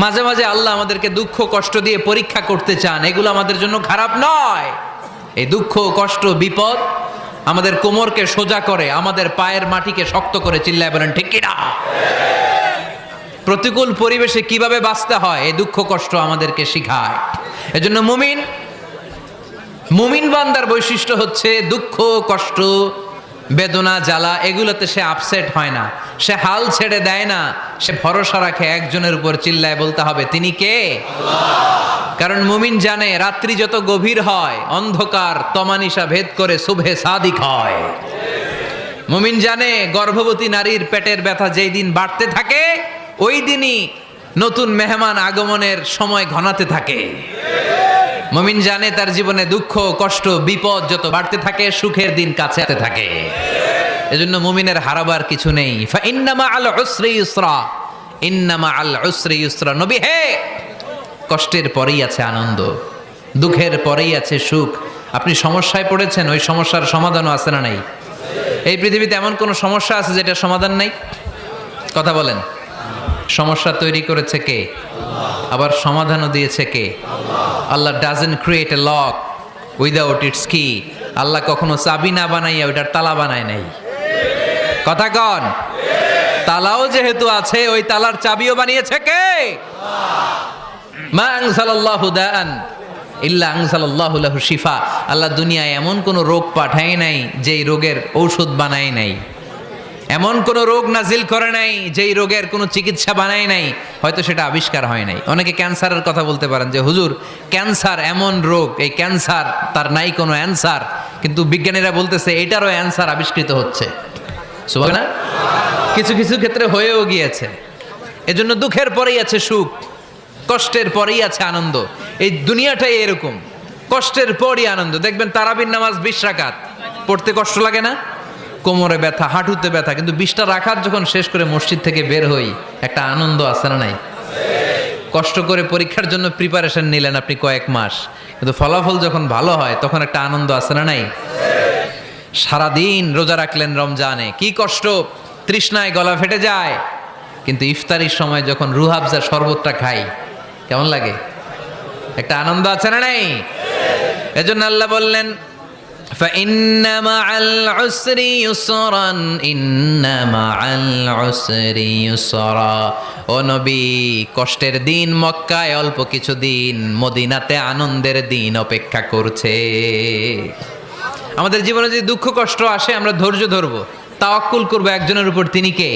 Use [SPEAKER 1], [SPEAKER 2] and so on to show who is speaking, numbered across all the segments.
[SPEAKER 1] মাঝে মাঝে আল্লাহ আমাদেরকে দুঃখ কষ্ট দিয়ে পরীক্ষা করতে চান, এগুলো আমাদের জন্য খারাপ নয়। এই দুঃখ কষ্ট বিপদ আমাদের কোমরকে সোজা করে, আমাদের পায়ের মাটিকে শক্ত করে। চিল্লায় বলেন ঠিক কিনা? প্রতিকূল পরিবেশে কিভাবে বাঁচতে হয় এই দুঃখ কষ্ট আমাদেরকে শিখায়। এজন্য মুমিন বান্দার বৈশিষ্ট্য হচ্ছে দুঃখ কষ্ট বেদনা জ্বালা এগুলোতে সে আপসেট হয় না, সে হাল ছেড়ে দেয় না, সে ভরসা রাখে একজনের উপর। চিল্লায় বলতে হবে তিনি কে? কারণ মুমিন জানে রাত্রি যত গভীর হয় অন্ধকার তমানিসা ভেদ করে সুবহে সাদিক হয়। মুমিন জানে গর্ভবতী নারীর পেটের ব্যথা যেই দিন বাড়তে থাকে ওই দিনই নতুন মেহমান আগমনের সময় ঘনাতে থাকে। মুমিন জানে তার জীবনে দুঃখ কষ্ট বিপদ যত বাড়তে থাকে সুখের দিন কাছে আসতে থাকে। এজন্য মুমিনের হারাবার কিছু নেই। ফা ইন্না মাআল উসরি ইউসরা, ইন্না মাআল উসরি ইউসরা। নবী হে, কষ্টের পরেই আছে আনন্দ, দুঃখের পরেই আছে সুখ। আপনি সমস্যায় পড়েছেন, ওই সমস্যার সমাধানও আছে না নাই? এই পৃথিবীতে এমন কোন সমস্যা আছে যেটা সমাধান নাই? কথা বলেন। সমস্যা তৈরি করেছে কে? আবার সমাধানও দিয়েছে কে? Allah doesn't create a lock without its key. Allah কখনো চাবি না বানাইয়া ওইটার তালা বানায় নাই। কথা কন। তালাও যেহেতু আছে ওই তালার চাবিও বানিয়েছে কে? মা আনজালাল্লাহু দাআন ইল্লা আনজালাল্লাহু লাহু শিফা। আল্লাহ দুনিয়ায় এমন কোন রোগ পাঠায় নাই যেই রোগের ঔষধ বানায় নাই, এমন কোন রোগ নাজিল করে নাই যেই রোগের কোনো চিকিৎসা বানায় নাই, হয়তো সেটা আবিষ্কার হয় নাই। অনেকে ক্যান্সারের কথা বলতে পারেন যে হুজুর ক্যান্সার এমন রোগ, এই ক্যান্সার তার নাই কোনো অ্যান্সার, কিন্তু বিজ্ঞানীরা বলতেছে এটারও অ্যান্সার আবিষ্কৃত হচ্ছে। সুবহানাল্লাহ। কিছু কিছু ক্ষেত্রে হয়েও গিয়েছে। এজন্য দুঃখের পরেই আছে সুখ, কষ্টের পরেই আছে আনন্দ। এই দুনিয়াটাই এরকম, কষ্টের পরই আনন্দ। দেখবেন তারাবির নামাজ 20 রাকাত পড়তে কষ্ট লাগে না? কোমরে ব্যথা, হাঁটুতে ব্যথা, কিন্তু 20টা রাকাত যখন শেষ করে মসজিদ থেকে বের হই একটা আনন্দ আছে না নাই? কষ্ট করে পরীক্ষার জন্য প্রিপারেশন নিলেন আপনি কয়েক মাস, কিন্তু ফলাফল যখন ভালো হয় তখন একটা আনন্দ আছে না নাই? সারাদিন রোজা রাখলেন রমজানে, কি কষ্ট, তৃষ্ণায় গলা ফেটে যায়, কিন্তু ইফতারির সময় যখন রুহাবজা শরবতটা খাই কেমন লাগে? একটা আনন্দ আছে না নাই? এজন্য আল্লাহ বললেন فَإِنَّ مَعَ الْعُسْرِ يُسْرًا إِنَّ مَعَ الْعُسْرِ يُسْرًا। ও নবী, কষ্টের দিন মক্কায় অল্প কিছু দিন, মদিনাতে আনন্দের দিন অপেক্ষা করছে। আমাদের জীবনে যদি দুঃখ কষ্ট আসে আমরা ধৈর্য ধরবো, তাওয়াক্কুল করবো একজনের উপর, তিনি কে?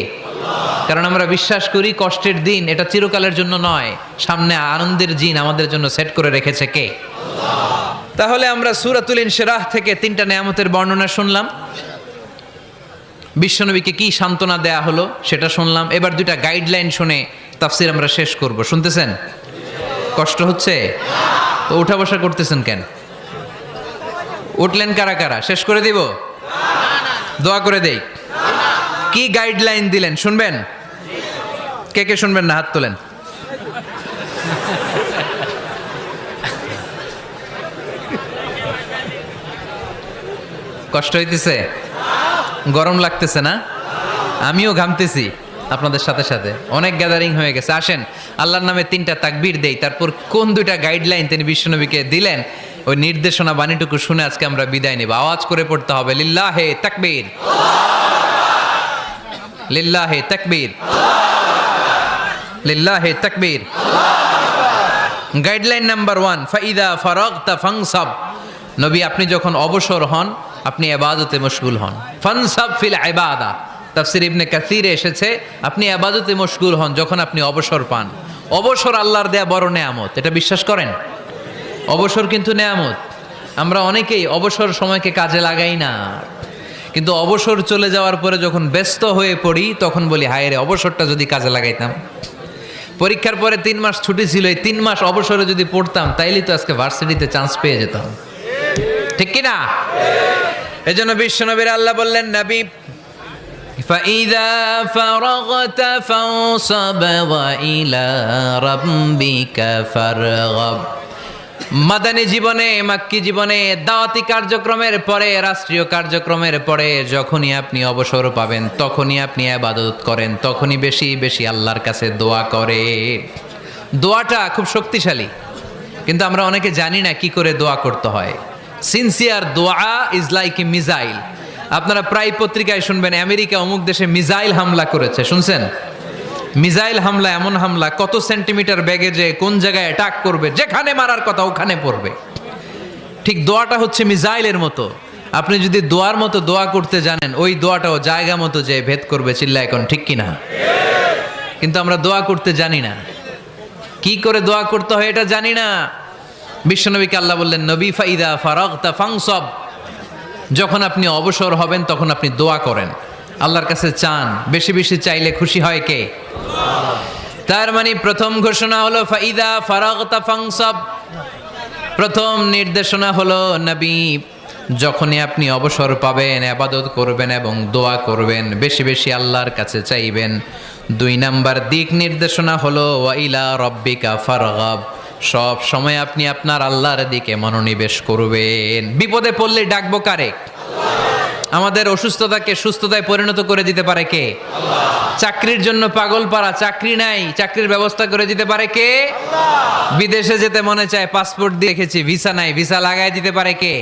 [SPEAKER 1] কারণ আমরা বিশ্বাস করি কষ্টের দিন এটা চিরকালের জন্য নয়, সামনে আনন্দের দিন আমাদের জন্য সেট করে রেখেছে কে? তাহলে আমরা সূরাতুল ইনশিরাহ থেকে 3টা নেয়ামতের বর্ণনা শুনলাম, বিশ্বনবীকে কি সান্ত্বনা দেয়া হলো সেটা শুনলাম। এবার 2টা গাইডলাইন শুনে তাফসীর আমরা শেষ করব। শুনতেছেন? কষ্ট হচ্ছে তো উঠা বসা করতেছেন কেন? উঠলেন কারা কারা? শেষ করে দিব? দোয়া করে দেই। কি গাইডলাইন দিলেন শুনবেন? কে কে শুনবেন না হাত তোলেন। কষ্ট হইতেছে? গরম লাগতেছে না? আমিও ঘামতেছি আপনাদের সাথে সাথে। অনেক গ্যাদারিং হয়ে গেছে। আসেন আল্লাহর নামে 3টা তাকবীর দেই, তারপর কোন 2টা গাইডলাইন তিনি বিশ্বনবীকে দিলেন ওই নির্দেশনা বাণীটুকু শুনে আজকে আমরা বিদায় নেব। আওয়াজ করে পড়তে হবে লিল্লাহে তাকবীর, লিল্লাহে তাকবীর, লিল্লাহে তাকবীর। গাইডলাইন নাম্বার 1, ফাইদা ফারাগতা ফানসাব। নবী আপনি যখন অবসর হন আপনি ইবাদতে মশগুল হন। ফানসাব ফিল ইবাদা, তাফসীর ইবনে কাসিরে এসেছে আপনি ইবাদতে মশগুল হন যখন আপনি অবসর পান। অবসর আল্লাহর দেয়া বড় নেয়ামত, এটা বিশ্বাস করেন? অবসর কিন্তু নেয়ামত। আমরা অনেকেই অবসর সময়কে কাজে লাগাই না, কিন্তু অবসর চলে যাওয়ার পরে যখন ব্যস্ত হয়ে পড়ি তখন বলি হায় রে অবসরটা যদি কাজে লাগাইতাম। পরীক্ষার পরে 3 মাস ছুটি ছিল, এই 3 মাস অবসরে যদি পড়তাম তাইলেই তো আজকে ভার্সিটিতে চান্স পেয়ে যেতাম, ঠিক কি না? এজন্য বিশ্বনবীর আল্লাহ বললেন নবী ফাইদা ফারাগতা ফানসাব ওয়া ইলা রাব্বিকা ফারগাব। মাদানী জীবনে, মাক্কি জীবনে, দাওয়াতি কার্যক্রমের পরে, রাষ্ট্রীয় কার্যক্রমের পরে যখনই আপনি অবসর পাবেন তখনই আপনি ইবাদত করেন, তখনই বেশি বেশি আল্লাহর কাছে দোয়া করেন। দোয়াটা খুব শক্তিশালী, কিন্তু আমরা অনেকে জানি না কি করে দোয়া করতে হয়। সিনসিয়ার দোয়া ইজ লাইক এ মিসাইল। আপনারা প্রায় পত্রিকায় শুনবেন আমেরিকা অমুক দেশে মিসাইল হামলা করেছে, শুনছেন? মিসাইল হামলা এমন হামলা, কত সেন্টিমিটার বেগে যে কোন জায়গায় অ্যাটাক করবে, যেখানে মারার কথা ওখানে পড়বে। ঠিক দোয়াটা হচ্ছে মিসাইলের মতো। আপনি যদি দোয়ার মতো দোয়া করতে জানেন, ওই দোয়াটাও জায়গা মতো যে ভেদ করবে। চিল্লা এখন ঠিক কিনা? কিন্তু আমরা দোয়া করতে জানি না, কি করে দোয়া করতে হয় এটা জানি না। বিশ্বনবীকে আল্লাহ বললেন, নবী ফাইদা ফারাগতা ফানসব, যখন আপনি অবসর হবেন তখন আপনি দোয়া করেন, আল্লাহর কাছে চান। বেশি বেশি চাইলে খুশি হয় কে? তার মানে প্রথম ঘোষণা হলো ফাইদা ফারাগতা ফানসব। প্রথম নির্দেশনা হলো নবী, যখনই আপনি অবসর পাবেন ইবাদত করবেন এবং দোয়া করবেন, বেশি বেশি আল্লাহর কাছে চাইবেন। 2 নাম্বার দিক নির্দেশনা হলো ওয়া ইলা রাব্বিকা ফারগাব, সব সময় আপনি আপনার আল্লাহর দিকে মনোনিবেশ করবেন। বিপদে পড়লে ডাকবো কারে? আমাদের অসুস্থতাকে সুস্থতায় পরিণত করে দিতে পারে কে? চাকরির জন্য পাগল পারা, চাকরি নাই, চাকরির ব্যবস্থা করে দিতে পারে কে? বিদেশে যেতে মনে চায়, পাসপোর্ট দিয়ে রেখেছি, ভিসা নাই, ভিসা লাগাই দিতে পারে কে?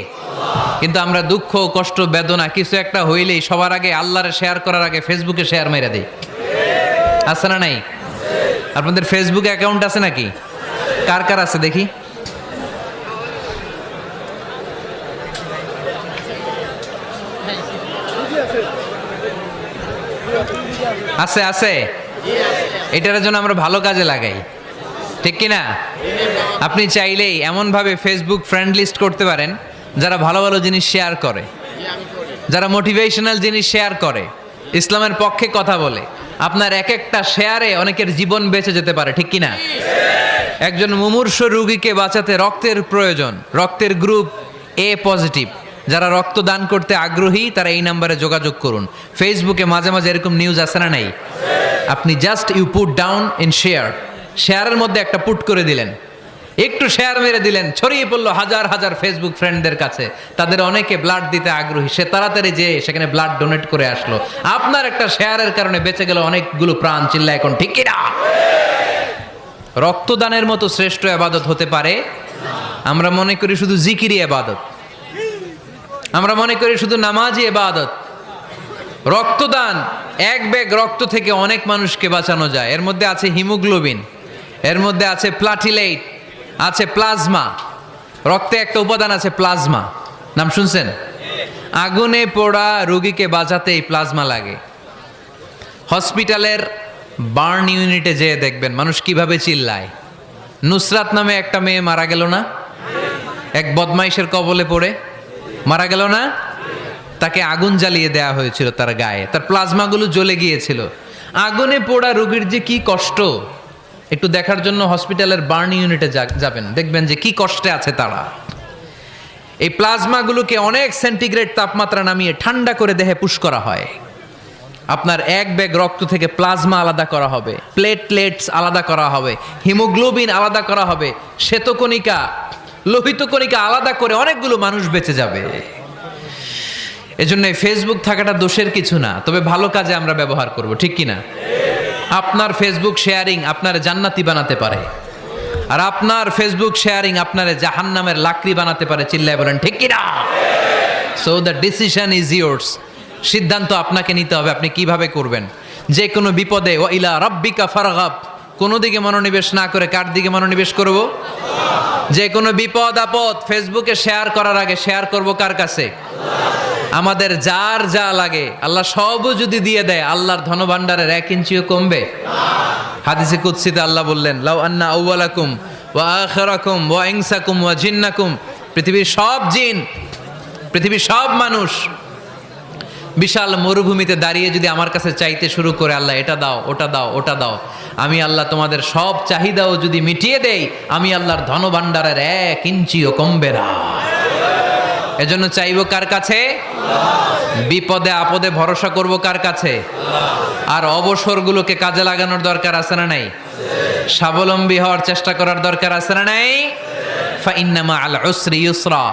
[SPEAKER 1] কিন্তু আমরা দুঃখ কষ্ট বেদনা কিছু একটা হইলেই সবার আগে আল্লাহরে শেয়ার করার আগে ফেসবুকে শেয়ার মেরে দেই। আছে না নাই? আপনাদের ফেসবুক অ্যাকাউন্ট আছে নাকি? কার কার আছে দেখি? আছে আছে। এটার জন্য আমরা ভালো কাজে লাগাই, ঠিক কিনা? আপনি চাইলেই এমনভাবে ফেসবুক ফ্রেন্ড লিস্ট করতে পারেন যারা ভালো ভালো জিনিস শেয়ার করে, যারা মোটিভেশনাল জিনিস শেয়ার করে, ইসলামের পক্ষে কথা বলে। আপনার এক একটা শেয়ারে অনেকের জীবন বেঁচে যেতে পারে, ঠিক কিনা? একজন মুমূর্ষ রোগীকে বাঁচাতে রক্তের প্রয়োজন, রক্তের গ্রুপ এ পজিটিভ। যারা রক্ত দান করতে আগ্রহী তারা এই নাম্বারে যোগাযোগ করুন। ফেসবুকে মাঝে মাঝে এরকম নিউজ আসে না নাই? আপনি just you put down in share, শেয়ারের মধ্যে একটা পুট করে দিলেন, একটু শেয়ার মেরে দিলেন, ছড়িয়ে পড়লো হাজার হাজার ফেসবুক ফ্রেন্ডদের কাছে। তাদের অনেকে ব্লাড দিতে আগ্রহী, সে তাড়াতাড়ি যেয়ে সেখানে ব্লাড ডোনেট করে আসলো। আপনার একটা শেয়ারের কারণে বেঁচে গেল অনেকগুলো প্রাণ। চিল্লা এখন ঠিক কিনা? রক্তদানের মতো শ্রেষ্ঠ ইবাদত হতে পারে? আমরা মনে করি শুধু জিকিরি ইবাদত, আমরা মনে করি শুধু নামাজি ইবাদত। রক্তদান, এক ব্যাগ রক্ত থেকে অনেক মানুষকে বাঁচানো যায়। এর মধ্যে আছে হিমোগ্লোবিন, এর মধ্যে আছে প্লাটিলেট, আছে প্লাজমা। রক্তে একটা উপাদান আছে প্লাজমা, নাম শুনছেন? আগুনে পোড়া রোগীকে বাঁচাতে এই প্লাজমা লাগে। হসপিটালের বার্ন ইউনিটে যেয়ে দেখবেন মানুষ কিভাবে চিল্লায়। নুসরাত নামে একটা মেয়ে মারা গেল না? এক বদমাইশের কবলে পড়ে মারা গেল না? তাকে আগুন জ্বালিয়ে দেওয়া হয়েছিল তার গায়ে, তার প্লাজমাগুলো জ্বলে গিয়েছিল। আগুনে পোড়া রোগীর যে কি কষ্ট, একটু দেখার জন্য হসপিটালের বার্ন ইউনিটে যাবেন, দেখবেন যে কি কষ্টে আছে তারা। এই প্লাজমাগুলোকে অনেক সেন্টিগ্রেড তাপমাত্রা নামিয়ে ঠান্ডা করে দেহে পুশ করা হয়। আপনার এক ব্যাগ রক্ত থেকে প্লাজমা আলাদা করা হবে, প্লেটলেটস আলাদা করা হবে, হিমোগ্লোবিন আলাদা করা হবে, শ্বেতকণিকা, লোহিত কণিকা আলাদা করে অনেকগুলো মানুষ বেঁচে যাবে। এজন্য ফেসবুক থাকাটা দোষের কিছু না, তবে ভালো কাজে আমরা ব্যবহার করব, ঠিক কিনা? আপনার ফেসবুক শেয়ারিং আপনার জান্নাতি বানাতে পারে, আর আপনার ফেসবুক শেয়ারিং আপনার জাহান্নামের লাকড়ি বানাতে পারে। চিল্লায় বলেন ঠিক কিনা? So the decision is yours. সিদ্ধান্ত আপনাকে নিতে হবে, আপনি কিভাবে করবেন। যে কোনো বিপদে ওয়া ইলা রাব্বিকা ফারগাব, কোনো দিকে মনোনিবেশ না করে কার দিকে মনোনিবেশ করব? যে কোনো বিপদ আপদ ফেসবুকে শেয়ার করার আগে শেয়ার করব কার কাছে? আমাদের যার যা লাগে আল্লাহ সবও যদি দিয়ে দেয়, আল্লাহর ধনভাণ্ডারের 1 ইঞ্চিও কমবে? হাদিসে কুদসিতে আল্লাহ বললেন, লাউ আন্না আউওয়ালাকুম ওয়া আখিরাকুম ওয়া ইনসাকুম ওয়া জিন্নাকুম, পৃথিবীর সব জিন, পৃথিবীর সব মানুষ বিশাল মরুভূমিতে দাঁড়িয়ে যদি আমার কাছে চাইতে শুরু করে, আল্লাহ এটা দাও, ওটা দাও, ওটা দাও, আমি আল্লাহ তোমাদের সব চাহিদাও যদি মিটিয়ে দেই, আমি আল্লাহর ধনভাণ্ডারের 1 ইঞ্চিও কমবে না। এজন্য চাইবো কার কাছে? বিপদে আপদে ভরসা করব কার কাছে? আর অবসরগুলোকে কাজে লাগানোর দরকার আছে না নাই? স্বাবলম্বী হওয়ার চেষ্টা করার দরকার আছে না নাই? ফা ইন্নামা আল উসরি ইউসরা,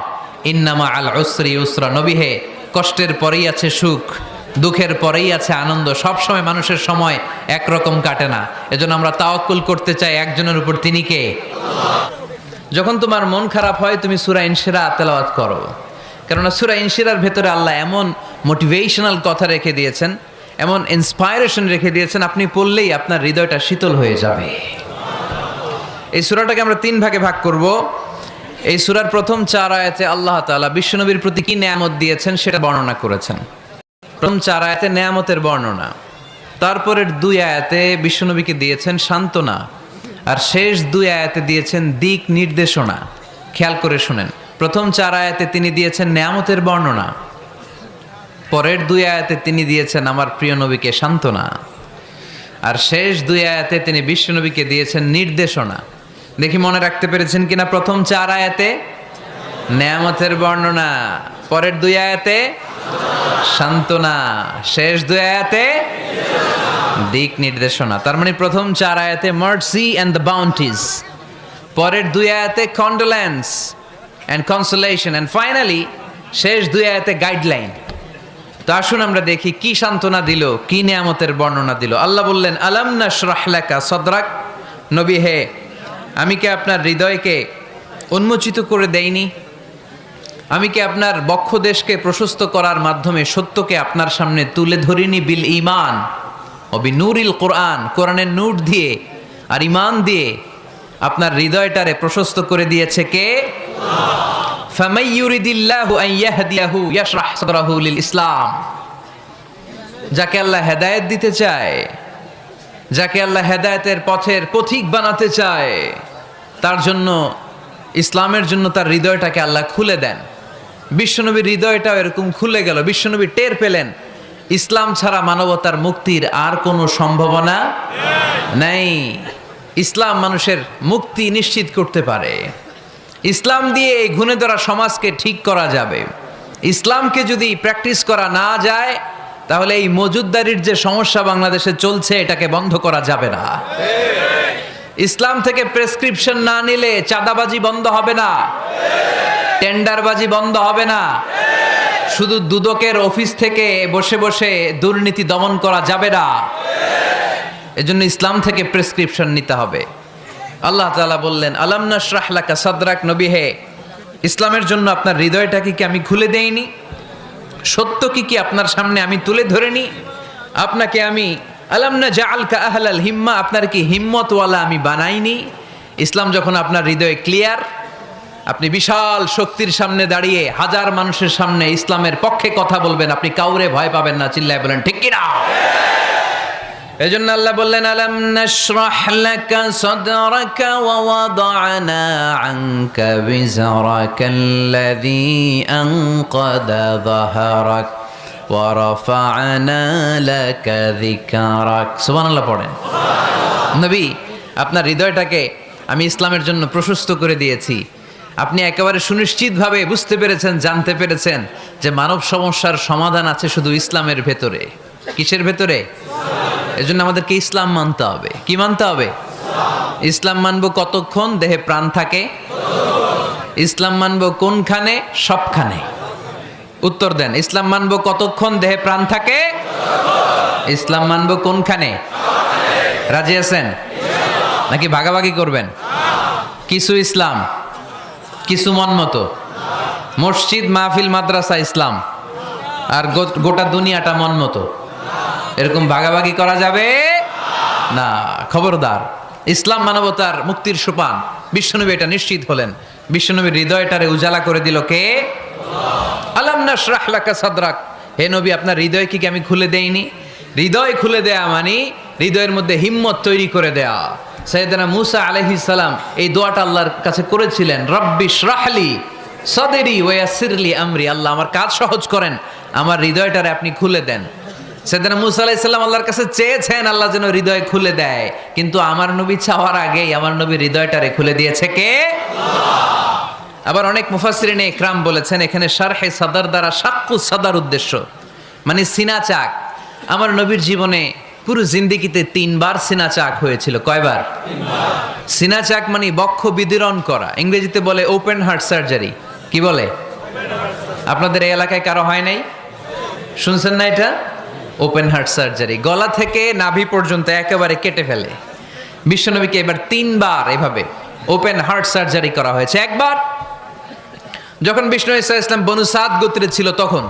[SPEAKER 1] ইন্নামা আল উসরি ইউসরা। নবী হে, কষ্টের পরেই আছে সুখ, দুঃখের পরেই আছে আনন্দ। সব সময় মানুষের সময় একরকম কাটে না। এজন্য আমরা তাওয়াক্কুল করতে চাই একজনের উপর, তিনি কে? যখন তোমার মন খারাপ হয় তুমি সূরা ইনশিরাহ তেলাওয়াত করো, কেননা সূরা ইনশিরাহর ভেতরে আল্লাহ এমন মোটিভেশনাল কথা রেখে দিয়েছেন, এমন ইন্সপায়ারেশন রেখে দিয়েছেন, আপনি পড়লেই আপনার হৃদয়টা শীতল হয়ে যাবে। এই সূরাটাকে আমরা 3 ভাগে ভাগ করব। এই সূরার প্রথম 4 আয়াতে আল্লাহ তাআলা বিশ্বনবীর প্রতি কি নেয়ামত দিয়েছেন সেটা বর্ণনা করেছেন। প্রথম 4 আয়াতে নেয়ামতের বর্ণনা, তারপরের 2 আয়াতে বিশ্বনবীকে দিয়েছেন সান্ত্বনা, আর শেষ 2 আয়াতে দিয়েছেন দিক নির্দেশনা। খেয়াল করে শুনেন, প্রথম 4 আয়াতে তিনি দিয়েছেন নেয়ামতের বর্ণনা, পরের 2 আয়াতে তিনি দিয়েছেন আমার প্রিয় নবীকে সান্ত্বনা, আর শেষ 2 আয়াতে তিনি বিশ্বনবীকে দিয়েছেন নির্দেশনা। দেখি মনে রাখতে পেরেছেন কিনা? প্রথম 4 আয়াতে নেয়ামতের বর্ণনা, পরের 2 আয়াতে সান্ত্বনা, শেষ 2 আয়াতে দিক নির্দেশনা। তার মানে প্রথম 4 আয়াতে মার্সি এন্ড দ্য বাউন্টিজ, পরের 2 আয়াতে condolence and consolation, and finally শেষ 2 আয়াতে গাইডলাইন। তো আসুন আমরা দেখি কি সান্ত্বনা দিল, কি নিয়ামতের বর্ণনা দিল। আল্লাহ বললেন, আলাম নাশরাহ লাকা সাদরাক, নবী হে, আমি কি আপনার হৃদয়কে উন্মোচিত করে দেইনি? আমি কি আপনার বক্ষদেশকে প্রশস্ত করার মাধ্যমে সত্যকে আপনার সামনে তুলে ধরিনি? বিল ঈমান ও বিনূরিল কোরআন, কোরআনের নূর দিয়ে আর ঈমান দিয়ে আপনার হৃদয়টারে প্রশস্ত করে দিয়েছে কে? ফামাই ইউরিদিল্লাহু আন ইয়াহদিয়াহু ইয়াশরাহ সাদরাহু লিল ইসলাম। যাকে আল্লাহ হেদায়েত দিতে চায়, যাকে আল্লাহ হেদায়েতের পথের পথিক বানাতে চায়, তার জন্য, ইসলামের জন্য তার হৃদয়টাকে আল্লাহ খুলে দেন। বিশ্বনবীর হৃদয়টাও এরকম খুলে গেল। বিশ্বনবী টের পেলেন ইসলাম ছাড়া মানবতার মুক্তির আর কোনো সম্ভাবনা নেই। ইসলাম মানুষের মুক্তি নিশ্চিত করতে পারে। ইসলাম দিয়ে এই ঘুণে ধরা সমাজকে ঠিক করা যাবে। ইসলামকে যদি প্র্যাকটিস করা না যায়, তাহলে এই মজুদদারির যে সমস্যা বাংলাদেশে চলছে, এটাকে বন্ধ করা যাবে না। ইসলাম থেকে প্রেসক্রিপশন না নিলে চাঁদাবাজি বন্ধ হবে না, টেন্ডারবাজি বন্ধ হবে না, শুধু দুদকের অফিস থেকে বসে বসে দুর্নীতি দমন করা যাবে না। এজন্য ইসলাম থেকে প্রেসক্রিপশন নিতে হবে। আল্লাহ তাআলা বললেন, আলাম নাশরাহ লাকা সাদরাক, নবী হে, ইসলামের জন্য আপনার হৃদয়টাকে কি আমি খুলে দেইনি? সত্য কি আপনার সামনে আমি তুলে ধরিনি? আপনাকে আমি আলাম নাজআলকা আহলাল হিম্মা, আপনার কি হিম্মতওয়ালা আমি বানাইনি? ইসলাম যখন আপনার হৃদয়ে ক্লিয়ার, আপনি বিশাল শক্তির সামনে দাঁড়িয়ে হাজার মানুষের সামনে ইসলামের পক্ষে কথা বলবেন, আপনি কাউরে ভয় পাবেন না। চিল্লায় বলেন ঠিক কিনা? এজন্য আল্লাহ বললেন, আলাম নাশরাহ লাকা সাদরাকা ওয়া ওয়াদা'না আনকা বিজরাকাল্লাযী আনকাদা যাহরাক ওয়া রাফা'না লাকা যিকরাক। সুবহানাল্লাহ পড়েন। নবী, আপনার হৃদয়টাকে আমি ইসলামের জন্য প্রশস্ত করে দিয়েছি। আপনি একেবারে সুনিশ্চিতভাবে বুঝতে পেরেছেন, জানতে পেরেছেন যে মানব সমস্যার সমাধান আছে শুধু ইসলামের ভেতরে। কিসের ভেতরে? এজন্য আমাদেরকে ইসলাম মানতে হবে। কি মানতে হবে? ইসলাম মানবো কতক্ষণ দেহে প্রাণ থাকে? ইসলাম মানবো কোনখানে? সবখানে। উত্তর দেন, ইসলাম মানবো কতক্ষণ দেহে প্রাণ থাকে? ইসলাম মানবো কোনখানে? রাজি আছেন নাকি ভাগাভাগি করবেন? কিছু ইসলাম, কিছু মন মতো। মসজিদ, মাহফিল, মাদ্রাসা ইসলাম, আর গোটা দুনিয়াটা মন মতো। এরকম ভাগাভাগি করা যাবে না, খবরদার। ইসলাম মানবতার মুক্তির সোপান। বিশ্বনবী এটা নিশ্চিত হলেন। বিশ্বনবীর হৃদয়টারে উজালা করে দিল কে? আলাম নাশরাহ লাকা সাদরাক, হে নবী, আপনার হৃদয় কি আমি খুলে দেইনি? হৃদয় খুলে দেয়া মানে হৃদয়ের মধ্যে হিম্মত তৈরি করে দেয়া। সাইয়েদনা মুসা আলাইহিস সালাম এই দোয়াটা আল্লাহর কাছে করেছিলেন, রব্বি শরাহলি সাদরি ওয়া ইয়াসসিরলি আমরি, আল্লাহ আমার কাজ সহজ করেন, আমার হৃদয়টারে আপনি খুলে দেন। সাইয়েদনা মুসা আলাইহিস সালাম আল্লাহর কাছে চেয়েছেন আল্লাহ যেন হৃদয় খুলে দেয়, কিন্তু আমার নবী চাওয়ার আগেই আমার নবীর হৃদয়টারে খুলে দিয়েছে কে? আল্লাহ। আবার অনেক মুফাসসিরিনে ইকরাম বলেছেন এখানে শারহে সাদর দ্বারা শাক্কু সাদর উদ্দেশ্য, মানে সিনা চাক। আমার নবীর জীবনে পুরো জিন্দেগিতে 3 বার সিনা চাক হয়েছিল। কয়বার? 3 বার। সিনা চাক মানে বক্ষ বিদীর্ণ করা, ইংরেজিতে বলে ওপেন হার্ট সার্জারি। কি বলে? আপনাদের এই এলাকায় কারো হয় নাই? শুনছেন না এটা? ওপেন হার্ট সার্জারি, গলা থেকে নাভি পর্যন্ত একেবারে কেটে ফেলে। বিশ্বনবীকে এবার 3 বার এভাবে ওপেন হার্ট সার্জারি করা হয়েছে। একবার যখন বিষ্ণু ঈসা ইসলাম বনু সাদ গোত্রে ছিল তখন,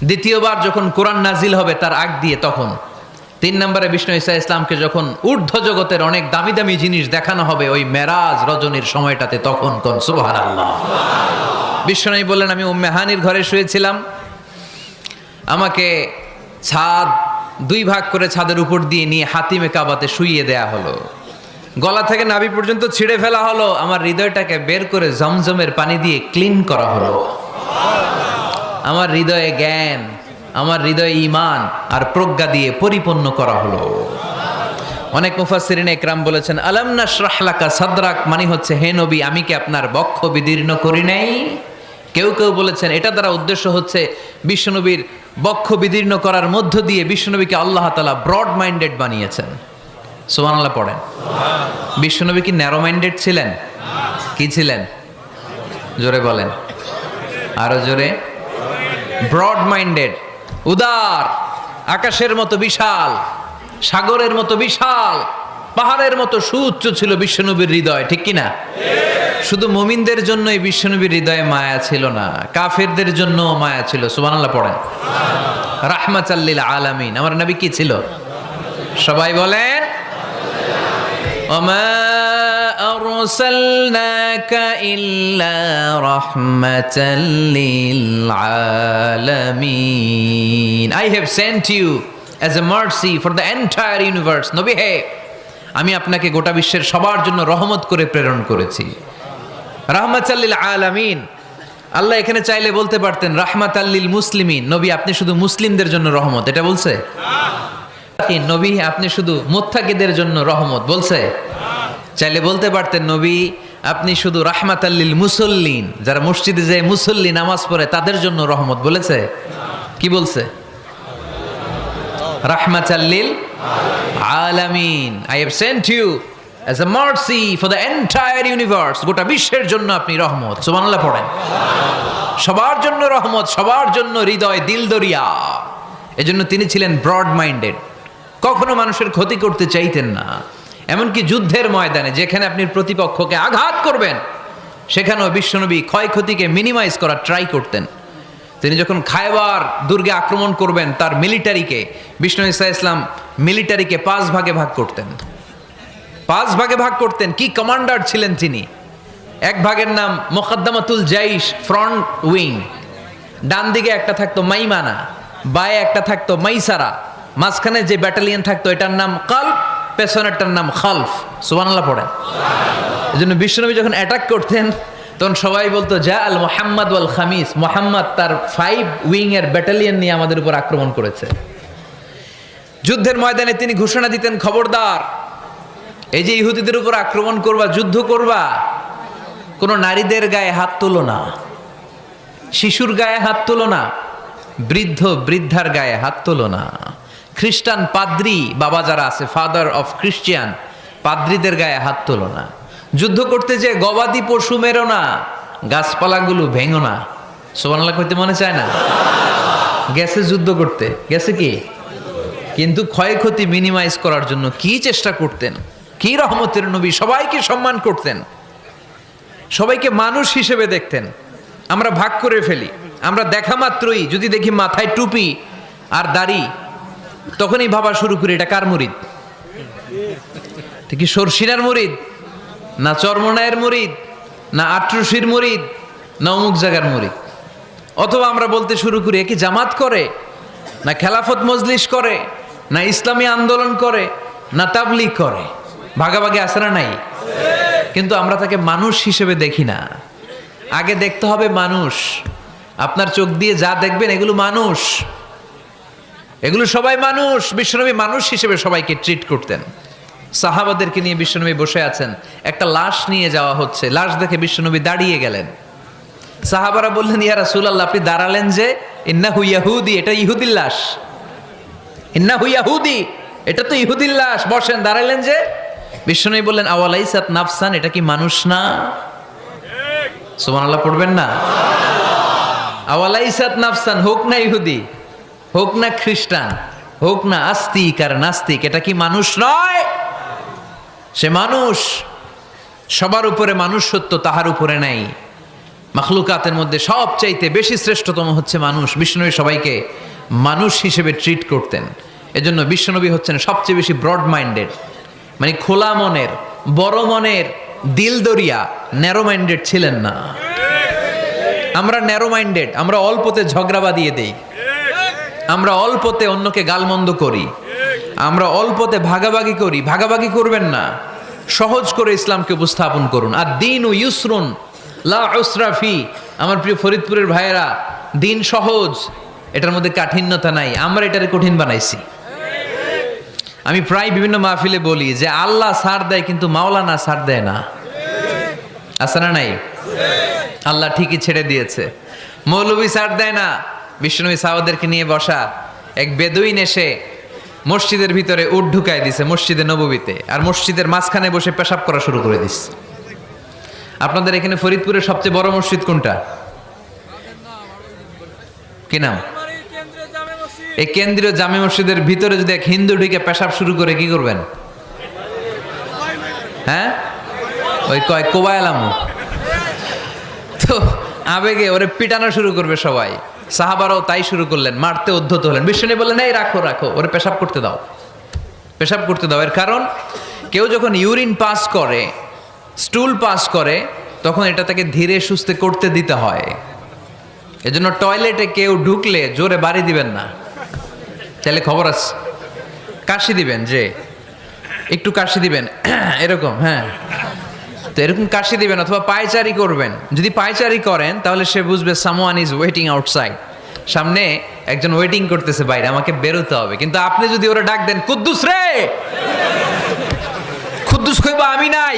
[SPEAKER 1] দ্বিতীয়বার যখন কোরআন নাজিল হবে তার আগ দিয়ে তখন, 3 নম্বরে বিষ্ণু ঈসা ইসলামকে যখন ঊর্ধ্ব জগতের অনেক দামি দামি জিনিস দেখানো হবে ওই মেরাজ রজনীর সময়টাতে, তখন কোন সুবহানাল্লাহ। বিশ্বনবী বললেন, আমি উম্মে হানির ঘরে শুয়েছিলাম, আমাকে ছাদ 2 ভাগ করে ছাদের উপর দিয়ে নিয়ে হাতিমে কাবাতে শুইয়ে দেয়া হলো, গলা থেকে নাভি পর্যন্ত ছিঁড়ে ফেলা হলো, আমার হৃদয়টাকে বের করে জমজমের পানি দিয়ে ক্লিন করা হলো, আমার হৃদয়ে জ্ঞান, আমার হৃদয়ে ঈমান আর প্রজ্ঞা দিয়ে পরিপূর্ণ করা হলো। অনেক মুফাসসিরিন একরাম বলেছেন, আলাম নাশরাহ লাকা সাদরাক মানে হচ্ছে, হে নবী আমি কি আপনার বক্ষ বিদীর্ণ করি নাই? কেউ কেউ বলেছেন এটা দ্বারা উদ্দেশ্য হচ্ছে বিশ্বনবীর বক্ষ বিদীর্ণ করার মধ্য দিয়ে বিশ্বনবীকে আল্লাহ তাআলা ব্রড মাইন্ডেড বানিয়েছেন। সুবহানাল্লাহ পড়েন। বিশ্বনবী কি ন্যারো মাইন্ডেড ছিলেন? কি ছিলেন? জোরে বলেন, আরো জোরে। ব্রড মাইন্ডেড, উদার, আকাশের মতো বিশাল, সাগরের মতো বিশাল, পাহাড়ের মতো সুউচ্চ ছিল বিশ্বনবীর হৃদয়, ঠিক কিনা? শুধু মুমিনদের জন্যই বিশ্বনবীর হৃদয়ে মায়া ছিল না, কাফেরদের জন্য মায়া ছিল। সুবহানাল্লাহ পড়েন। রাহমাতাল লিল আলামিন, আমার নবী কি ছিল? সবাই বলেন, ওমা আরসালনাকা ইল্লা রাহমাতাল লিল আলামিন। I have sent you as a mercy for the entire universe. নবী হে, আমি আপনাকে গোটা বিশ্বের সবার জন্য রহমত করে প্রেরণ করেছি। রাহমাতাল লিল আলামিন, আল্লাহ এখানে চাইলে বলতে পারতেন রাহমাতাল লিল মুসলিমিন, নবী আপনি শুধু মুসলিমদের জন্য রহমত, এটা বলছে? নবী আপনি শুধু মুত্তাকিদের জন্য রহমত, বলছে? চাইলে বলতে পারতেন নবী আপনি শুধু রাহমাতাল লিল মুসল্লিন, যারা মসজিদে যায় মুসল্লি নামাজ পড়ে তাদের জন্য রহমত, বলেছে? কি বলছে? রাহমাতাল লিল আলামিন, I have sent you as a mercy for the entire universe, গোটা বিশ্বের জন্য আপনি রহমত। সুবহানাল্লাহ পড়েন। সবার জন্য রহমত, সবার জন্য হৃদয় দিল দরিয়া। এজন্য তিনি ছিলেন ব্রড মাইন্ডেড, কখনো মানুষের ক্ষতি করতে চাইতেন না। এমনকি যুদ্ধের ময়দানে যেখানে আপনি প্রতিপক্ষকে আঘাত করবেন সেখানেও বিশ্বনবী ক্ষয়ক্ষতিকে মিনিমাইজ করার ট্রাই করতেন। তিনি যখন খায়বার দুর্গে আক্রমণ করবেন তার মিলিটারিকে, বিষ্ণু ঈসা ইসলাম মিলিটারিকে 5 ভাগে ভাগ করতেন। 5 ভাগে ভাগ করতেন। কি কমান্ডার ছিলেন তিনি! এক ভাগের নাম মুকদ্দমাতুল জাইশ, ফ্রন্ট উইং। ডান দিকে একটা থাকতো মাইমানা, বায়ে একটা থাকতো মাইসারা, মাঝখানে যে ব্যাটালিয়ন থাকতো এটার নাম কালব, পেছনেরটার নাম খালফ। সুবহানাল্লাহ পড়েন। এজন্য বিশ্বনবী যখন অ্যাটাক করতেন তখন সবাই বলতো যা আল মুহাম্মদ ওয়াল খামিস, মুহাম্মদ তার 5 উইং এর ব্যাটালিয়ন নিয়ে আমাদের উপর আক্রমণ করেছে। যুদ্ধের ময়দানে তিনি ঘোষণা দিতেন, খবরদার, এই যে ইহুদিদের উপর আক্রমণ করবা, যুদ্ধ করবা, কোনো নারীদের গায়ে হাত তোলো না, শিশুর গায়ে হাত তোলো না, বৃদ্ধ বৃদ্ধার গায়ে হাত তোলো না, খ্রিস্টান পাদ্রী বাবা যারা আছে, ফাদার অফ খ্রিস্টিয়ান, পাদ্রীদের গায়ে হাত তোলো না, যুদ্ধ করতে যে গবাদি পশু মেরো না, গাছপালাগুলো ভেঙো না। সুবহানাল্লাহ কইতে মনে চায় না? গেছে যুদ্ধ করতে, গেছে কি, কিন্তু ক্ষয়ক্ষতি মিনিমাইজ করার জন্য কি চেষ্টা করতেন! কি রহমতের নবী! সবাইকে সম্মান করতেন, সবাইকে মানুষ হিসেবে দেখতেন। আমরা ভাগ করে ফেলি, আমরা দেখা মাত্রই যদি দেখি মাথায় টুপি আর দাড়ি, তখনই ভাবা শুরু করি এটা কার মুরিদ? ঠিক সরসিনার মুরিদ, না চরমনায়ের মুরিদ, না আট্রসির মুরিদ, না অমুক জায়গার মুরিদ। অথবা আমরা বলতে শুরু করি কি জামাত করে, না খেলাফত মজলিস করে, না ইসলামী আন্দোলন করে, না তাবলীগ করে। ভাগাভাগি আছে না নাই? কিন্তু আমরা তাকে মানুষ হিসেবে দেখি না। আগে দেখতে হবে মানুষ। আপনার চোখ দিয়ে যা দেখবেন এগুলো মানুষ, এগুলো সবাই মানুষ। বিশ্বনবী মানুষ হিসেবে সবাইকে ট্রিট করতেন। সাহাবাদেরকে নিয়ে বিশ্বনবী বসে আছেন, একটা লাশ নিয়ে যাওয়া হচ্ছে, লাশ দেখে বিশ্বনবী দাঁড়িয়ে গেলেন। সাহাবারা বললেন, ইয়া রাসূলুল্লাহ আপনি দাঁড়ালেন যে? ইন্নাহু ইয়াহুদি, এটা ইহুদির লাশ। ইন্নাহু ইয়াহুদি, এটা তো ইহুদির লাশ, বসেন, দাঁড়ালেন যে? বিশ্বনবী বললেন, আওয়ালাইসাত নাফসান, এটা কি মানুষ না? সুবহানাল্লাহ পড়বেন না? আওয়ালাইসাত নাফসান, হোক না ইহুদি, হোক না খ্রিস্টান, হোক না আস্তিক আর নাস্তিক, এটা কি মানুষ নয়? সে মানুষ। সবার উপরে মানুষ সত্য, তাহার উপরে নাই। মাখলুকাতের মধ্যে সবচাইতে বেশি শ্রেষ্ঠতম হচ্ছে মানুষ। বিশ্বনবী সবাইকে মানুষ হিসেবে ট্রিট করতেন। এজন্য বিশ্বনবী হচ্ছেন সবচেয়ে বেশি ব্রড মাইন্ডেড, মানে খোলা মনের, বড় মনের, দিল দরিয়া, ন্যারো মাইন্ডেড ছিলেন না। আমরা ন্যারো মাইন্ডেড, আমরা অল্পতে ঝগড়া বাঁধিয়ে দেই, আমরা অল্পতে অন্যকে গালমন্দ করি, আমরা অল্পতে ভাগাভাগি করি। ভাগাভাগি করবেন না, সহজ করে ইসলামকে উপস্থাপন করুন। আর দিন ও ইউসরুন লা উসরা ফি। আমার প্রিয় ফরিদপুরের ভাইয়েরা, দিন সহজ, এটার মধ্যে কাঠিন্যতা নাই। আমরা এটারে কঠিন বানাইছি। আমি প্রায় বিভিন্ন মাহফিলে বলি যে আল্লাহ ছাড় দেয় কিন্তু মাওলানা ছাড় দেয় না। আছে না নাই? আল্লাহ ঠিকই ছেড়ে দিয়েছে। মৌলভী ছাড় দেয় না। বিশ্বনবী সাহাবাদেরকে নিয়ে বসা এক বেদুইন এসে মসজিদের ভিতরে উট ঢুকায় দিছে, মসজিদে নববীতে, আর মসজিদের মাঝখানে বসে পেশাব করা শুরু করে দিস। আপনাদের এখানে ফরিদপুরের সবচেয়ে বড় মসজিদ কোনটা? কি নাম? এই কেন্দ্রীয় জামে মসজিদের ভিতরে যদি এক হিন্দু ঢুকে পেশাব শুরু করে কি করবেন? হ্যাঁ, ওই কয় কোবায়ালামু। তো আবেগে ওরে পিটানো শুরু করবে সবাই। সাহাবারাও তাই শুরু করলেন, মারতে উদ্ধত হলেন। বিশ্বনবী বললেন, এই রাখো রাখো, ওরে পেশাব করতে দাও, পেশাব করতে দাও। এর কারণ কেউ যখন ইউরিন পাস করে, স্টুল পাস করে, তখন এটা তাকে ধীরে সুস্থে করতে দিতে হয়। এজন্য টয়লেটে কেউ ঢুকলে জোরে বাড়ি দিবেন না। তাহলে খবর আছে, কাশি দিবেন, যে একটু কাশি দিবেন এরকম, হ্যাঁ, তো এরকম কাশি দিবেন। অথবা পায়চারি করবেন। যদি পায়চারি করেন তাহলে সে বুঝবে সামওয়ান ইজ ওয়েটিং আউটসাইড, সামনে একজন ওয়েটিং করতেছে বাইরে, আমাকে বেরোতে হবে। কিন্তু আপনি যদি ওরা ডাক দেন, কুদ্দুস রে, কুদ্দুস কইবা আমি নাই,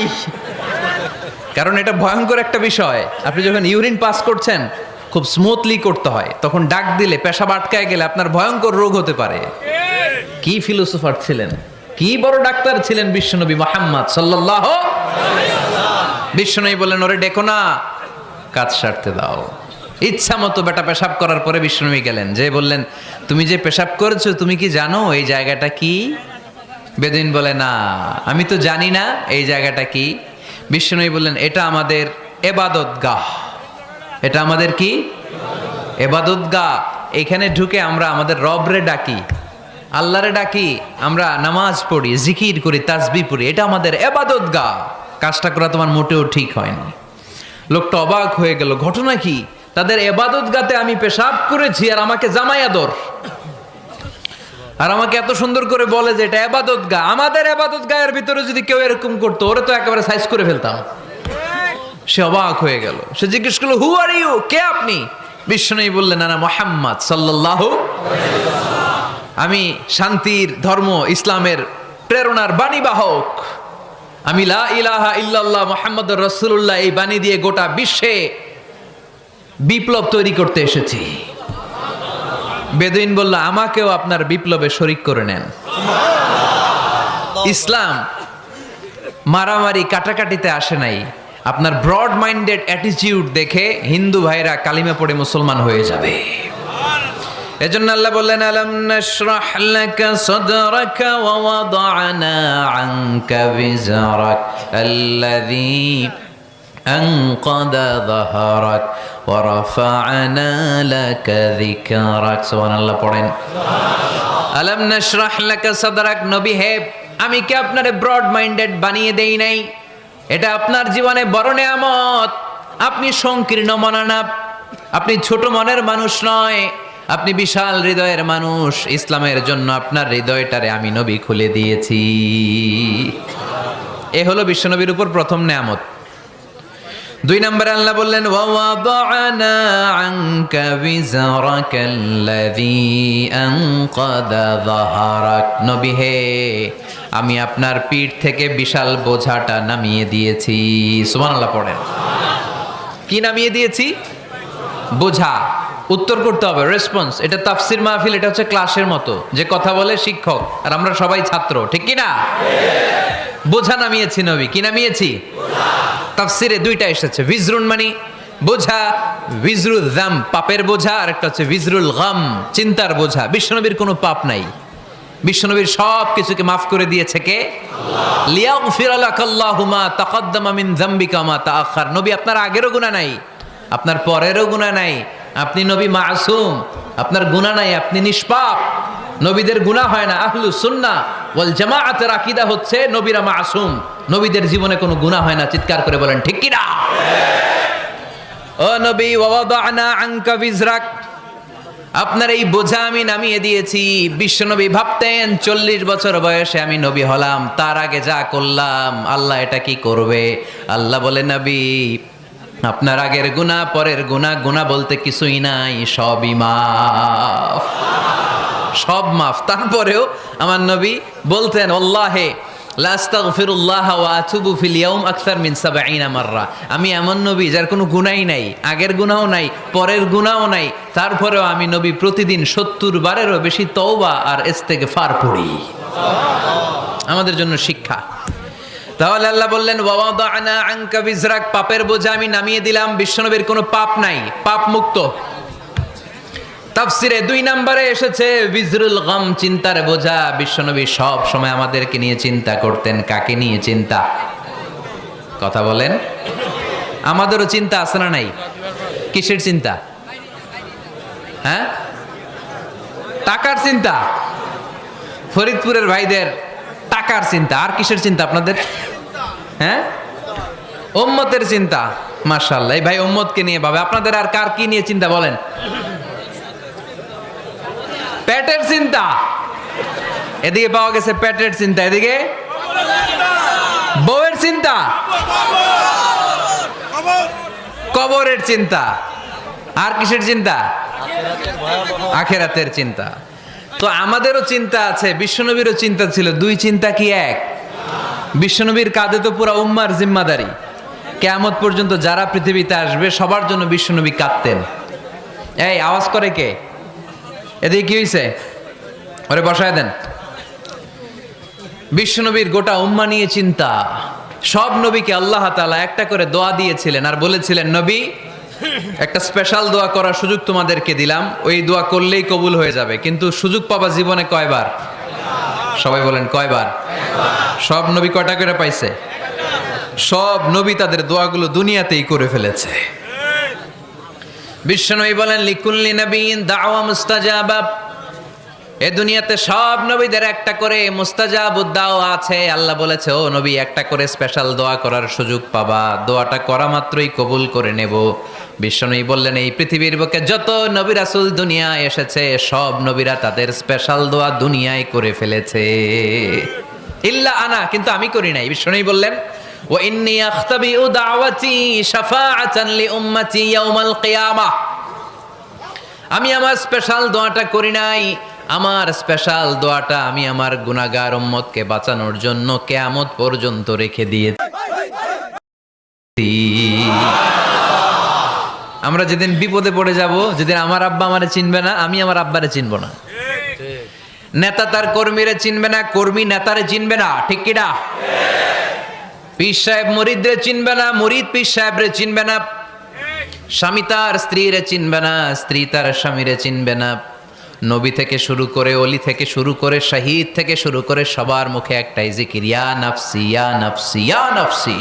[SPEAKER 1] কারণ এটা ভয়ঙ্কর একটা বিষয়। আপনি যখন ইউরিন পাস করছেন খুব স্মুথলি করতে হয়, তখন ডাক দিলে পেশাব আটকায় গেলে আপনার ভয়ঙ্কর রোগ হতে পারে। কি ফিলোসোফার ছিলেন, কি বড় ডাক্তার ছিলেন বিশ্বনবী মুহাম্মদ সাল্লাল্লাহু আলাইহি ওয়াসাল্লাম। বিশ্বনবী বললেন, ওরে ডেকো না, কাজ সারতে দাও। ইচ্ছা মতো বেটা পেশাব করার পরে বিশ্বনবী গেলেন, যে বললেন, তুমি যে পেশাব করেছো তুমি কি জানো এই জায়গাটা কি? বেদুইন বলে, না আমি তো জানি না এই জায়গাটা কি। বিশ্বনবী বললেন, এটা আমাদের ইবাদতগাহ। এটা আমাদের কি? ইবাদতগাহ। এখানে ঢুকে আমরা আমাদের রবরে ডাকি, আল্লাহরে ডাকি, আমরা নামাজ পড়ি, জিকির করি, তাসবিহ পড়ি, এটা আমাদের ইবাদতগাহ। কাজটা করা তোমার মোটেও ঠিক হয়নি। লোকটা অবাক হয়ে গেল, ঘটনা কি? তাদের ইবাদতগাহতে আমি পেশাব করেছি আর আমাকে জামাই আদর, আর আমাকে এত সুন্দর করে বলে যে এটা ইবাদতগাহ। আমাদের ইবাদতগাহের ভিতরে যদি কেউ এরকম করতো, ওরে তো একেবারে সাইজ করে ফেলতাম। সে অবাক হয়ে গেল। সে জিজ্ঞেস করলো, হু আর ইউ, কে আপনি? বিশ্বনবী বললেন, আনা মুহাম্মদ সাল্লাল্লাহু আলাইহি ওয়াসাল্লাম, আমি শান্তির ধর্ম ইসলামের প্রেরণার বাণীবাহক। আমি লা ইলাহা ইল্লাল্লাহ মুহাম্মাদুর রাসূলুল্লাহ এই বাণী দিয়ে গোটা বিশ্বে বিপ্লব তৈরি করতে এসেছি। বেদুইন বলল, আমাকেও আপনার বিপ্লবে শরীক করে নেন। ইসলাম মারামারি কাটাকাটিতে আসে নাই। আপনার ব্রড মাইন্ডেড অ্যাটিটিউড দেখে হিন্দু ভাইরা কালিমা পড়ে মুসলমান হয়ে যাবে। এজন্য আল্লাহ বললেন, আলাম নাশরাহ লাকা সাদরাকা ওয়া ওয়াদা'না আনকা বিজরাক আল্লাযী আনকাদা যাহরাক ওয়া রাফা'না লাকা যিকরাক। সুবহানাল্লাহ পড়েন। আলাম নাশরাহ লাকা সাদরাক, নবী হে, আমি কি আপনারে ব্রড মাইন্ডেড বানিয়ে দেই নাই? এটা আপনার জীবনে বড় নেয়ামত। আপনি সংকীর্ণ মনা না, আপনি ছোট মনের মানুষ নয়, আপনি বিশাল হৃদয়ের মানুষ। ইসলামের জন্য আপনার হৃদয়টারে আমি নবী খুলে দিয়েছি। এ হলো বিশ্বনবীর উপর প্রথম নেয়ামত। 2 নম্বরে আল্লাহ বললেন, ওয়া ওয়াদা'না আনকা বিজরাকাল্লাযী আনকাদা যাহরাক, নবী হে, আমি আপনার পিঠ থেকে বিশাল বোঝাটা নামিয়ে দিয়েছি। সুবহানাল্লাহ পড়েন। কি নামিয়ে দিয়েছি? বোঝা। উত্তর করতে হবে, রেসপন্স। এটা তাফসির মাহফিল, এটা হচ্ছে ক্লাসের মতো, যে কথা বলে শিক্ষক আর আমরা সবাই ছাত্র, ঠিক কি না? বোঝা নামিয়েছি নবী। কি নামিয়েছি? তাফসিরে 2টা এসেছে। ভিজরুন মানে বোঝা বিজরুল যাম, পাপের বোঝা, আর একটা হচ্ছে বিজরুল গাম, চিন্তার বোঝা। বিশ্বনবীর কোনো পাপ নাই, বিশ্বনবীর সব কিছুকে মাফ করে দিয়েছে কে? লিয়াগফির লাকাল্লাহু মা তাকাদ্দামা মিন যামবিকা মা তাআখার। নবী আপনার আগেরও গুনাহ নাই, আপনার পরেরও গুনাহ নাই, আপনি নবী মাসুম, আপনার গুনাহ নাই, আপনি নিষ্পাপ। নবীদের গুনাহ হয় না। আহলুস সুন্নাহ ওয়াল জামাআতের আকীদা হচ্ছে নবীরা মাসুম, নবীদের জীবনে কোনো গুনাহ হয় না। চিৎকার করে বলেন ঠিক কি না? ও নবী, ওয়াদানা আনকা বিজরাক, আপনার এই বোঝা আমি নামিয়ে দিয়েছি। বিশ্বনবী ভাবতেন 40 বছর বয়সে আমি নবী হলাম, তার আগে যা করলাম আল্লাহ এটা কি করবে? আল্লাহ বলে, নবী আপনার আগের গুনাহ, পরের গুনাহ, গুনাহ বলতে কিছুই নাই, সবই মাফ, সব মাফ। তারপরেও আমার নবী বলতেন, আল্লাহে লা আস্তাগফিরুল্লাহ ওয়া আতুবু ফিল ইয়াউম আকসার মিন 70 মাররা। আমি এমন নবী যার কোনো গুনাহই নাই, আগের গুনাহও নাই, পরের গুনাহও নাই, তারপরেও আমি নবী প্রতিদিন 70 বারেরও বেশি তওবা আর ইস্তেগফার পড়ি। আমাদের জন্য শিক্ষা। তাহলে আল্লাহ বললেন ওয়াদানা আনকা বিজরাক, পাপের বোঝা আমি নামিয়ে দিলাম। বিশ্বনবীর কোনো পাপ নাই, পাপ মুক্ত। তাফসিরে 2 নম্বরে এসেছে বিজরুল গাম, চিন্তার বোঝা। বিশ্বনবী সব সময় আমাদেরকে নিয়ে চিন্তা করতেন। কাকে নিয়ে চিন্তা? কথা বলেন। আমাদেরও চিন্তা আছে না নাই? কিসের চিন্তা? হ্যাঁ, টাকার চিন্তা। ফরিদপুরের ভাইদের টাকার চিন্তা। আর কিসের চিন্তা আপনাদের? হ্যাঁ, উম্মতের চিন্তা। মাশাআল্লাহ, এই ভাই উম্মতকে নিয়ে ভাবে। আপনাদের আর কার কি নিয়ে চিন্তা বলেন? পেটের চিন্তা। এদিকে পাওয়া গেছে পেটের চিন্তা, এদিকে বউয়ের চিন্তা, কবরের চিন্তা। আর কিসের চিন্তা? আখিরাতের চিন্তা। তো আমাদেরও চিন্তা আছে, বিশ্বনবীরও চিন্তা ছিল। 2 চিন্তা কি এক? বিশ্বনবীর কাঁধে তো পুরা উম্মার জিম্মাদারি। কিয়ামত পর্যন্ত যারা পৃথিবীতে আসবে সবার জন্য বিশ্বনবী কাঁদতেন। এই আওয়াজ করে কে? এদিকে কি হয়েছে? ওরে বসায় দেন। বিশ্বনবীর গোটা উম্মা নিয়ে চিন্তা। সব নবীকে আল্লাহ তাআলা একটা করে দোয়া দিয়েছিলেন আর বলেছিলেন, নবী একটা স্পেশাল দোয়া করার সুযোগ তোমাদেরকে দিলাম, ওই দোয়া করলেই কবুল হয়ে যাবে। কিন্তু সুযোগ পাবা জীবনে কয়বার? সবাই বলেন কয়বার? সব নবী কয়টা করে পাইছে? সব নবী তাদের দোয়াগুলো দুনিয়াতেই করে ফেলেছে। বিশ্বনবী বলেন, লিকুল্লি নবিয়্যিন দাওয়া মুস্তাজাবা। এই দুনিয়াতে সব নবীদের একটা করে মুস্তাজাবুদ দাওয়া আছে। আল্লাহ বলেছে, ও নবী একটা করে স্পেশাল দোয়া করার সুযোগ পাবা, দোয়াটা করা মাত্রই কবুল করে নেব। বিশ্বনবী বললেন, এই পৃথিবীর বুকে যত নবী রাসূল দুনিয়ায় এসেছে সব নবীরা তাদের স্পেশাল দোয়া দুনিয়ায় করে ফেলেছে, ইল্লা আনা, কিন্তু আমি করি নাই। বিশ্বনবী বললেন, ওয়া ইন্নী আখতাবিউ দাওয়াতি শাফাআতান লি উম্মতি ইয়াউমাল কিয়ামাহ। আমি আমার স্পেশাল দোয়াটা করি নাই, আমার স্পেশাল দোয়াটা আমি আমার গুনাহগার উম্মতকে বাঁচানোর জন্য কিয়ামত পর্যন্ত রেখে দিয়েছি। আমরা যেদিন বিপদে পড়ে যাব, যেদিন আমার আব্বা আমারে চিনবে না, আমি আমার আব্বারে চিনব না, নেতা তার কর্মীরে চিনবে না, কর্মী নেতারে চিনবে না, ঠিক কি না? পীর সাহেব মুরিদরে চিনবে না, মুরিদ পীর সাহেবরে চিনবে না, স্বামী তার স্ত্রীরে চিনবে না, স্ত্রী তার স্বামীরে চিনবে না। নবী থেকে শুরু করে, অলি থেকে শুরু করে, শহীদ থেকে শুরু করে সবার মুখে একটাই জিকির, ইয়া নাফসি ইয়া নাফসি ইয়া নাফসি।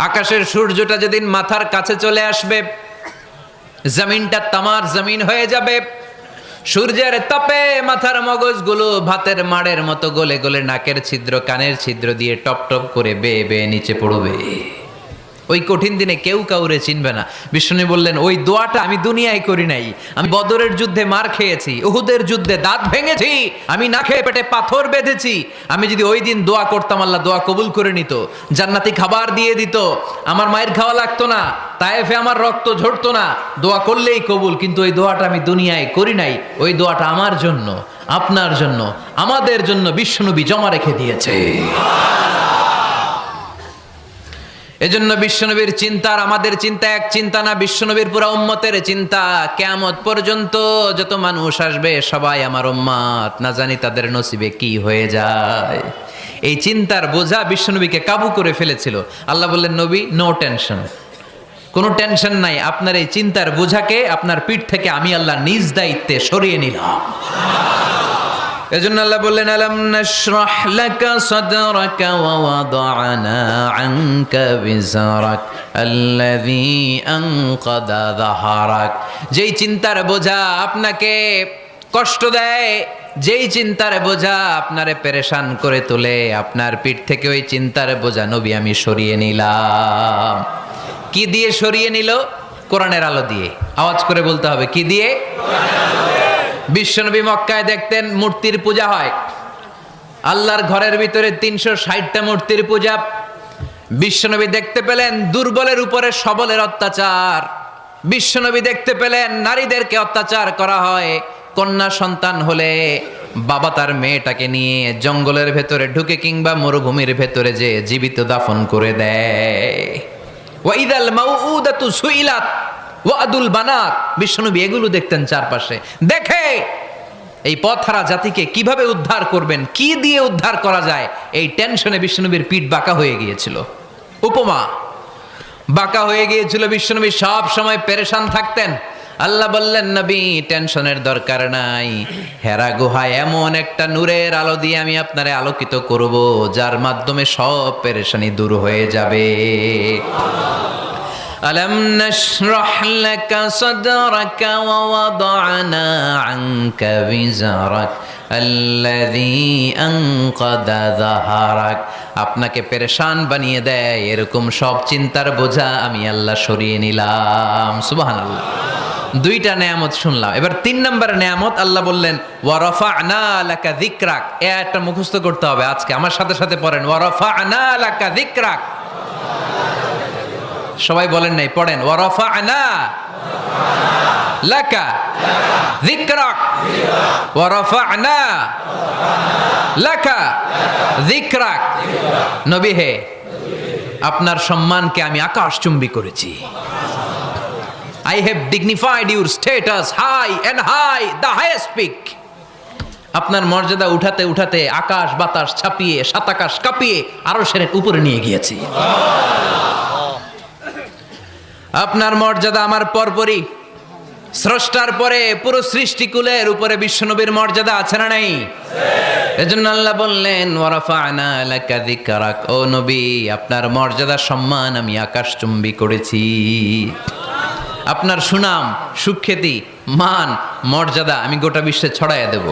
[SPEAKER 1] আকাশের সূর্যটা যেদিন মাথার কাছে চলে আসবে, জমিনটা তামার জমিন হয়ে যাবে। সূর্যের তাপে মাথার মগজগুলো ভাতের মাড়ের মতো গলে গলে নাকের ছিদ্র, কানের ছিদ্র দিয়ে টপ টপ করে বেয়ে বেয়ে নিচে পড়বে। ওই কঠিন দিনে কেউ কাউরে চিনবে না। বিষ্ণু বললেন, ওই দোয়াটা আমি দুনিয়ায় করি নাই। আমি বদরের যুদ্ধে মার খেয়েছি, উহুদের যুদ্ধে দাঁত ভেঙেছি, আমি না খেয়ে পেটে পাথর বেঁধেছি। আমি যদি ওই দিন দোয়া করতাম, আল্লাহ দোয়া কবুল করে নিত, জান্নাতি খাবার দিয়ে দিত, আমার মায়ের খাওয়া লাগতো না, তায়েফে আমার রক্ত ঝরতো না, দোয়া করলেই কবুল। কিন্তু ওই দোয়াটা আমি দুনিয়ায় করি নাই। ওই দোয়াটা আমার জন্য, আপনার জন্য, আমাদের জন্য বিশ্বনবী জমা রেখে দিয়েছে। এজন্য বিশ্বনবীর চিন্তা আর আমাদের চিন্তা এক চিন্তা না। বিশ্বনবীর পুরা উম্মতের চিন্তা, কিয়ামত পর্যন্ত যত মানুষ আসবে সবাই আমার উম্মত, না জানি তাদের নসিবে কি হয়ে যায়। এই চিন্তার বোঝা বিশ্বনবীকে কাবু করে ফেলেছিল। আল্লাহ বললেন, নবী নো টেনশন, কোনো টেনশন নাই, আপনার এই চিন্তার বোঝাকে আপনার পিঠ থেকে আমি আল্লাহ নিজ দায়িত্বে সরিয়ে নিলাম। এজন্য আল্লাহ বললেন, আলাম নাশরাহ লাকা সাদরাকা ওয়া ওয়াদা'না আনকা বিজরাক আল্লাযী আনকাদা যাহরাক। যেই চিন্তার বোঝা আপনাকে কষ্ট দেয়, যেই চিন্তার বোঝা আপনারে পেরেশান করে তোলে, আপনার পিঠ থেকে ওই চিন্তার বোঝা নবী আমি সরিয়ে নিলাম। কি দিয়ে সরিয়ে নিল? কোরআনের আলো দিয়ে। আওয়াজ করে বলতে হবে, কি দিয়ে? বিশ্বনবী মক্কায় দেখতেন মূর্তির পূজা হয়, আল্লাহর ঘরের ভিতরে 360টা মূর্তির পূজা। বিশ্বনবী দেখতে পেলেন দুর্বলের উপরে সবলের অত্যাচার। বিশ্বনবী দেখতে পেলেন নারীদেরকে অত্যাচার করা হয়। কন্যা সন্তান হলে বাবা তার মেয়েটাকে নিয়ে জঙ্গলের ভেতরে ঢুকে কিংবা মরুভূমির ভেতরে যে জীবিত দাফন করে দেয়। ওয়াইদাল মাউউদাতু সুইলাত ওয়াদুল বানাত। বিশ্বনবী এগুলো দেখতেন চারপাশে। দেখে এই পথহারা জাতিকে কিভাবে উদ্ধার করবেন, কি দিয়ে উদ্ধার করা যায়, এই টেনশনে বিশ্বনবীর পিঠ বাঁকা হয়ে গিয়েছিল। উপমা, বাঁকা হয়ে গিয়েছিল। বিশ্বনবী সব সময় পেরেশান থাকতেন। আল্লাহ বললেন, নবী টেনশনের দরকার নাই, হেরা গুহায় এমন একটা নূরের আলো দিয়ে আমি আপনারে আলোকিত করব, যার মাধ্যমে সব পেরেশানি দূর হয়ে যাবে। আলাম নাশরাহ লাকা সাদরাকা ওয়া ওয়াদা'না আনকা বিজরাক আল্লাযী আনকাদা যাহরাক। আপনাকে পেরেশান বানিয়ে দেয় এরকম সব চিন্তার বোঝা আমি আল্লাহ সরিয়ে নিলাম। সুবহানাল্লাহ। দুইটা নেয়ামত শুনলাম, এবার 3 নম্বর নেয়ামত আল্লাহ বললেন, ওয়া রাফা'না লাকা যিকরাক। একটা মুখস্থ করতে হবে আজকে, আমার সাথে সাথে পড়েন, ওয়া রাফা'না লাকা যিকরাক। সবাই বলেন নাই, পড়েন, ওয়া রাফা'না লাকা যিকরাক ওয়া রাফা'না লাকা যিকরাক। নবী হে, আপনার সম্মানকে আমি আকাশচুম্বী করেছি। I have dignified your status high and high, the highest peak. আপনার মর্যাদা উঠাতে উঠাতে আকাশ বাতাস ছাপিয়ে সাতাকাশ কাঁপিয়ে আরশের উপরে নিয়ে গিয়েছি। আপনার মর্যাদা আমার পরপরই, স্রষ্টার পরে পুরো সৃষ্টিকুলের উপরে বিশ্বনবীর মর্যাদা আছে না নাই? এজন্য আল্লাহ বললেন, ওয়া রাফা'না লাকা যিকরাক। ও নবী, আপনার মর্যাদা সম্মান আমি আকাশচুম্বী করেছি। আপনার সুনাম সুখ্যাতি মান মর্যাদা আমি গোটা বিশ্বে ছড়াইয়া দেব।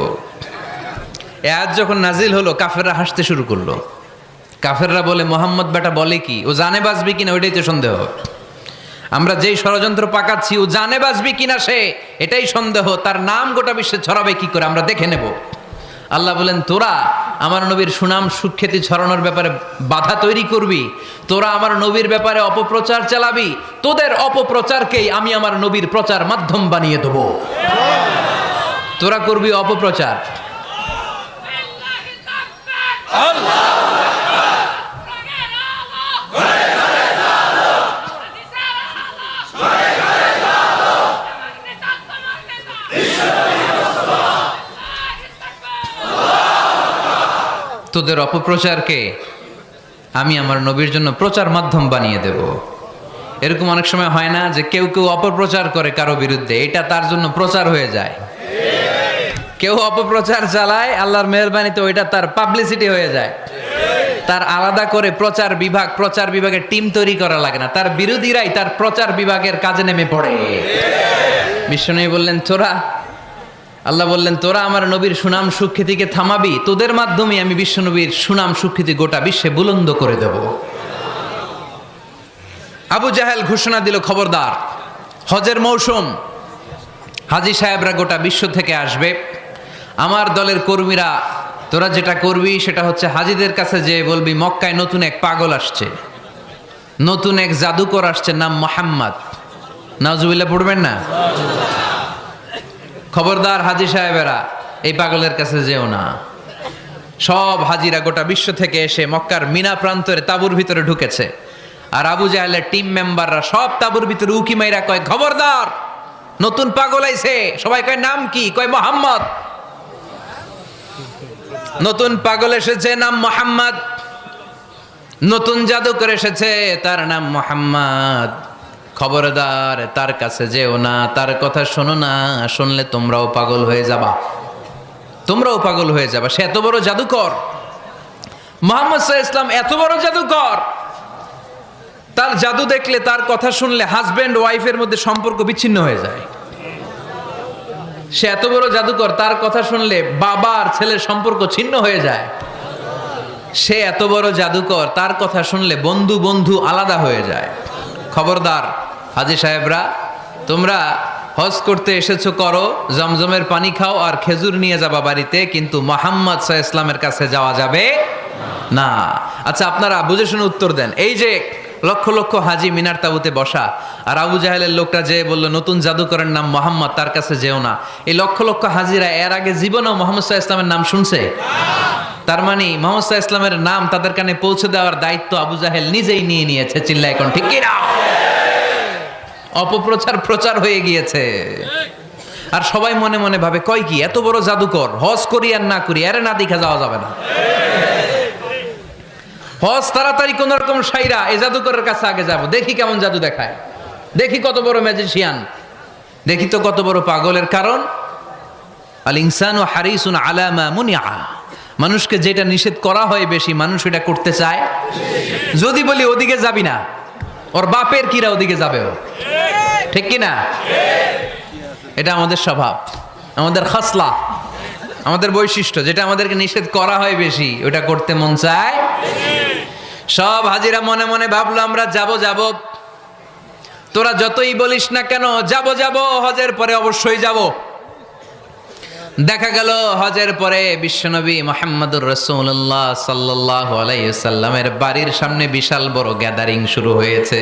[SPEAKER 1] এ আয়াত যখন নাজিল হলো, কাফেররা হাসতে শুরু করলো। কাফেররা বলে, মোহাম্মদ বেটা বলে কি, ও জানে বাঁচবি কিনা ওইটাই তো সন্দেহ। আমরা যেই ষড়যন্ত্র পাকাচ্ছি, ও জানে বাঁচবি কিনা সে এটাই সন্দেহ। তার নাম গোটা বিশ্বে ছড়াবে কি করে আমরা দেখে নেব। আল্লাহ বলেন, তোরা আমার নবীর সুনাম সুখ্যাতি ছড়ানোর ব্যাপারে বাধা তৈরি করবি, তোরা আমার নবীর ব্যাপারে অপপ্রচার চালাবি, তোদের অপপ্রচারকেই আমি আমার নবীর প্রচার মাধ্যম বানিয়ে দেব। তোরা করবি অপপ্রচার। তোদের অপপ্রচারকে আমি আমার নবীর জন্য প্রচার মাধ্যম বানিয়ে দেব। এরকম অনেক সময় হয় না যে কেউ কেউ অপপ্রচার করে কারো বিরুদ্ধে, এটা তার জন্য প্রচার হয়ে যায়। কেউ অপপ্রচার চালায়, আল্লাহর মেহেরবানিতে ওইটা তার পাবলিসিটি হয়ে যায়। তার আলাদা করে প্রচার বিভাগের টিম তৈরি করা লাগে না, তার বিরোধীরাই তার প্রচার বিভাগের কাজে নেমে পড়ে। বিশ্বনবী বললেন, আল্লাহ বললেন, তোরা আমার নবীর সুনাম সুখ্যাতিকে থামাবি, তোদের মাধ্যমে আমি বিশ্বনবীর সুনাম সুখ্যাতি গোটা বিশ্বে বুলন্দ করে দেব। আবু জাহেল ঘোষণা দিল, খবরদার, হজের মৌসুম, হাজী সাহেবরা গোটা বিশ্ব থেকে আসবে, আমার দলের কর্মীরা তোরা যেটা করবি সেটা হচ্ছে হাজীদের কাছে যে বলবি, মক্কায় নতুন এক পাগল আসছে, নতুন এক জাদুকর আসছে, নাম মুহাম্মদ। নাউজুবিল্লাহ পড়বেন না? খবরদার হাজী সাহেবেরা, এই পাগলের কাছে যেও না। সব হাজিরা গোটা বিশ্ব থেকে এসে মক্কার মিনা প্রান্তরে তাঁবুর ভিতরে ঢুকেছে। আর আবু জাহেলের টিম মেম্বাররা সব তাঁবুর ভিতরে উকি মাইরা কয়, খবরদার, নতুন পাগল আইছে। সবাই কয়, নাম কি? কয়, মুহাম্মদ। নতুন পাগল এসেছে, নাম মুহাম্মদ। নতুন জাদুকর এসেছে, তার নাম মুহাম্মদ। খবরদার তার কাছে যেও না, তার কথা শোনো না, শুনলে তোমরাও পাগল হয়ে যাবা, তোমরাও পাগল হয়ে যাবা। সে এত বড় জাদুকর, মুহাম্মদ সাল্লাল্লাহু আলাইহি ওয়াসাল্লাম এত বড় জাদুকর, তার জাদু দেখলে, তার কথা শুনলে হাজবেন্ড ওয়াইফের মধ্যে সম্পর্ক বিচ্ছিন্ন হয়ে যায়। সে এত বড় জাদুকর, তার কথা শুনলে বাবা আর ছেলের সম্পর্ক ছিন্ন হয়ে যায়। সে এত বড় জাদুকর, তার কথা শুনলে বন্ধু বন্ধু আলাদা হয়ে যায়। খবরদার হাজী সাহেবরা, তোমরা হজ করতে এসেছো করো, জমজমের পানি খাও আর খেজুর নিয়ে যাবা বাড়িতে, কিন্তু মুহাম্মদ সাল্লাল্লাহু আলাইহি ওয়াসাল্লামের কাছে যাওয়া যাবে না। আচ্ছা আপনারা বুঝে শুনে উত্তর দেন। এই যে লক্ষ লক্ষ হাজি মিনার তাবুতে বসা, আর আবু জাহেলের লোকটা যে বলল নতুন জাদুকরের নাম মোহাম্মদ, তার কাছে যেও না, এই লক্ষ লক্ষ হাজিরা এর আগে জীবনেও মোহাম্মদ সাল্লাল্লাহু আলাইহি ওয়াসাল্লামের নাম শুনছে? তার মানে মোহাম্মদ সাল্লাল্লাহু আলাইহি ওয়াসাল্লামের নাম তাদের কানে পৌঁছে দেওয়ার দায়িত্ব আবু জাহেল নিজেই নিয়ে নিয়েছে। চিল্লায় এখন ঠিক কি না? অপপ্রচার প্রচার হয়ে গিয়েছে। আর সবাই মনে মনে ভাবে, কয় কি এত বড় জাদুকর, হজ করি আর না করি এর না দেখা যাওয়া যাবে না। হজ তাড়াতাড়ি কোন রকম সাইরা এই জাদুকরের কাছে আগে যাব, দেখি কেমন জাদু দেখায়, দেখি কত বড় ম্যাজিশিয়ান, দেখি তো কত বড় পাগলের। কারণ আল ইনসানু হারিসুন আলা মা মুনিআ, মানুষকে যেটা নিষেধ করা হয় বেশি, মানুষ এটা করতে চায়। যদি বলি ওদিকে যাবি না, ওর বাপের কিরা ওদিকে যাবে ও, ঠিক কি না? এটা আমাদের স্বভাব, আমাদের খাসলা, আমাদের বৈশিষ্ট্য। যেটা আমাদেরকে নিষেধ করা হয় বেশি, ওটা করতে মন চায়। সব হাজিরা মনে মনে ভাবলো আমরা যাব যাব, তোরা যতই বলিস না কেন যাব যাব, হজের পরে অবশ্যই যাব। দেখা গেল হজের পরে বিশ্বনবী মুহাম্মদুর রাসূলুল্লাহ সাল্লাল্লাহু আলাইহি ওয়াসাল্লামের বাড়ির সামনে বিশাল বড় গ্যাদারিং শুরু হয়েছে।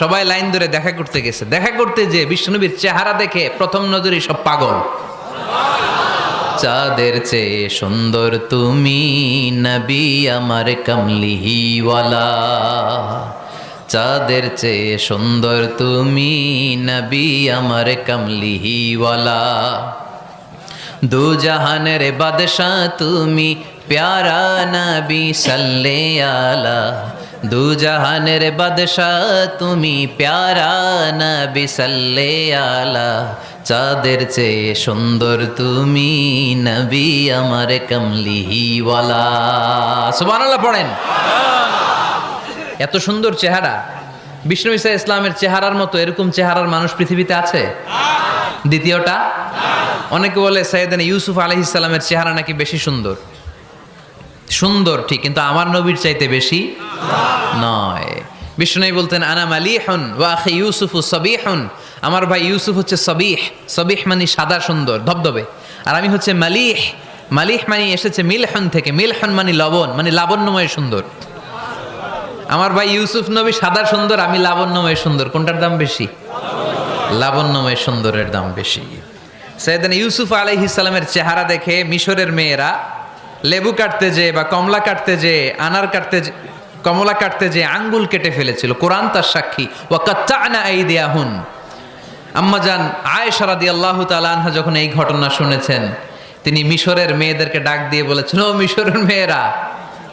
[SPEAKER 1] সবাই লাইন ধরে দেখা করতে গেছে। দেখা করতে যে বিশ্বনবীর চেহারা দেখে প্রথম নজরেই সব পাগল। চাঁদের চেয়ে সুন্দর তুমি নবী আমার কামলিওয়ালা, চাঁদের চেয়ে সুন্দর তুমি নবী আমার কামলিওয়ালা, দু জাহানের বাদশাহ তুমি প্যারা নবী সাল্লে আলা, দু জাহানের বাদশাহ তুমি প্যারা নবী সাল্লে আলা, চাঁদের চেয়ে সুন্দর তুমি নবী আমার কামলিওয়ালা। সুবহানাল্লাহ পড়েন। এত সুন্দর চেহারা, বিষ্ণু ঈসা ইসলামের চেহারার মতো এরকম চেহারার মানুষ পৃথিবীতে আছে? দ্বিতীয়টা, অনেকে বলে সাইয়েদনা ইউসুফ আলাইহিস সালামের চেহারা নাকি বেশি সুন্দর। সুন্দর ঠিক, কিন্তু আমার নবীর চাইতে বেশি নয়। বিষ্ণু বলতেন আনা মালিহুন ওয়া আখি ইউসুফু সাবিহুন, আমার ভাই ইউসুফ হচ্ছে সাবিহ, সাবিহ মানে সাদা সুন্দর ধবধবে, আর আমি হচ্ছে মালিহ, মালিহ মানে এসেছে মিলহন থেকে, মিলহন মানে লবণ, মানে লাবণ্যময় সুন্দর। আমার ভাই ইউসুফ নবী সাদা সুন্দর, আমি লাবণ্যময় সুন্দর। কোনটার দাম বেশি? লাবণ্যময় সুন্দরের দাম বেশি। সাইয়েদনা ইউসুফ আলাইহিস সালামের চেহারা দেখে মিশরের মেয়েরা লেবু কাটতে যে বা কমলা কাটতে যে, আনার কাটতে যে, কমলা কাটতে যে আঙ্গুল কেটে ফেলেছিল। কোরআন তার সাক্ষী। ওয়া কাত্তা'না আইদিয়াহুন। আম্মাজান আয়েশা রাদিয়াল্লাহু তাআলা আনহা যখন এই ঘটনা শুনেছেন, তিনি মিশরের মেয়েদেরকে ডাক দিয়ে বলেছেন, ও মিশরের মেয়েরা,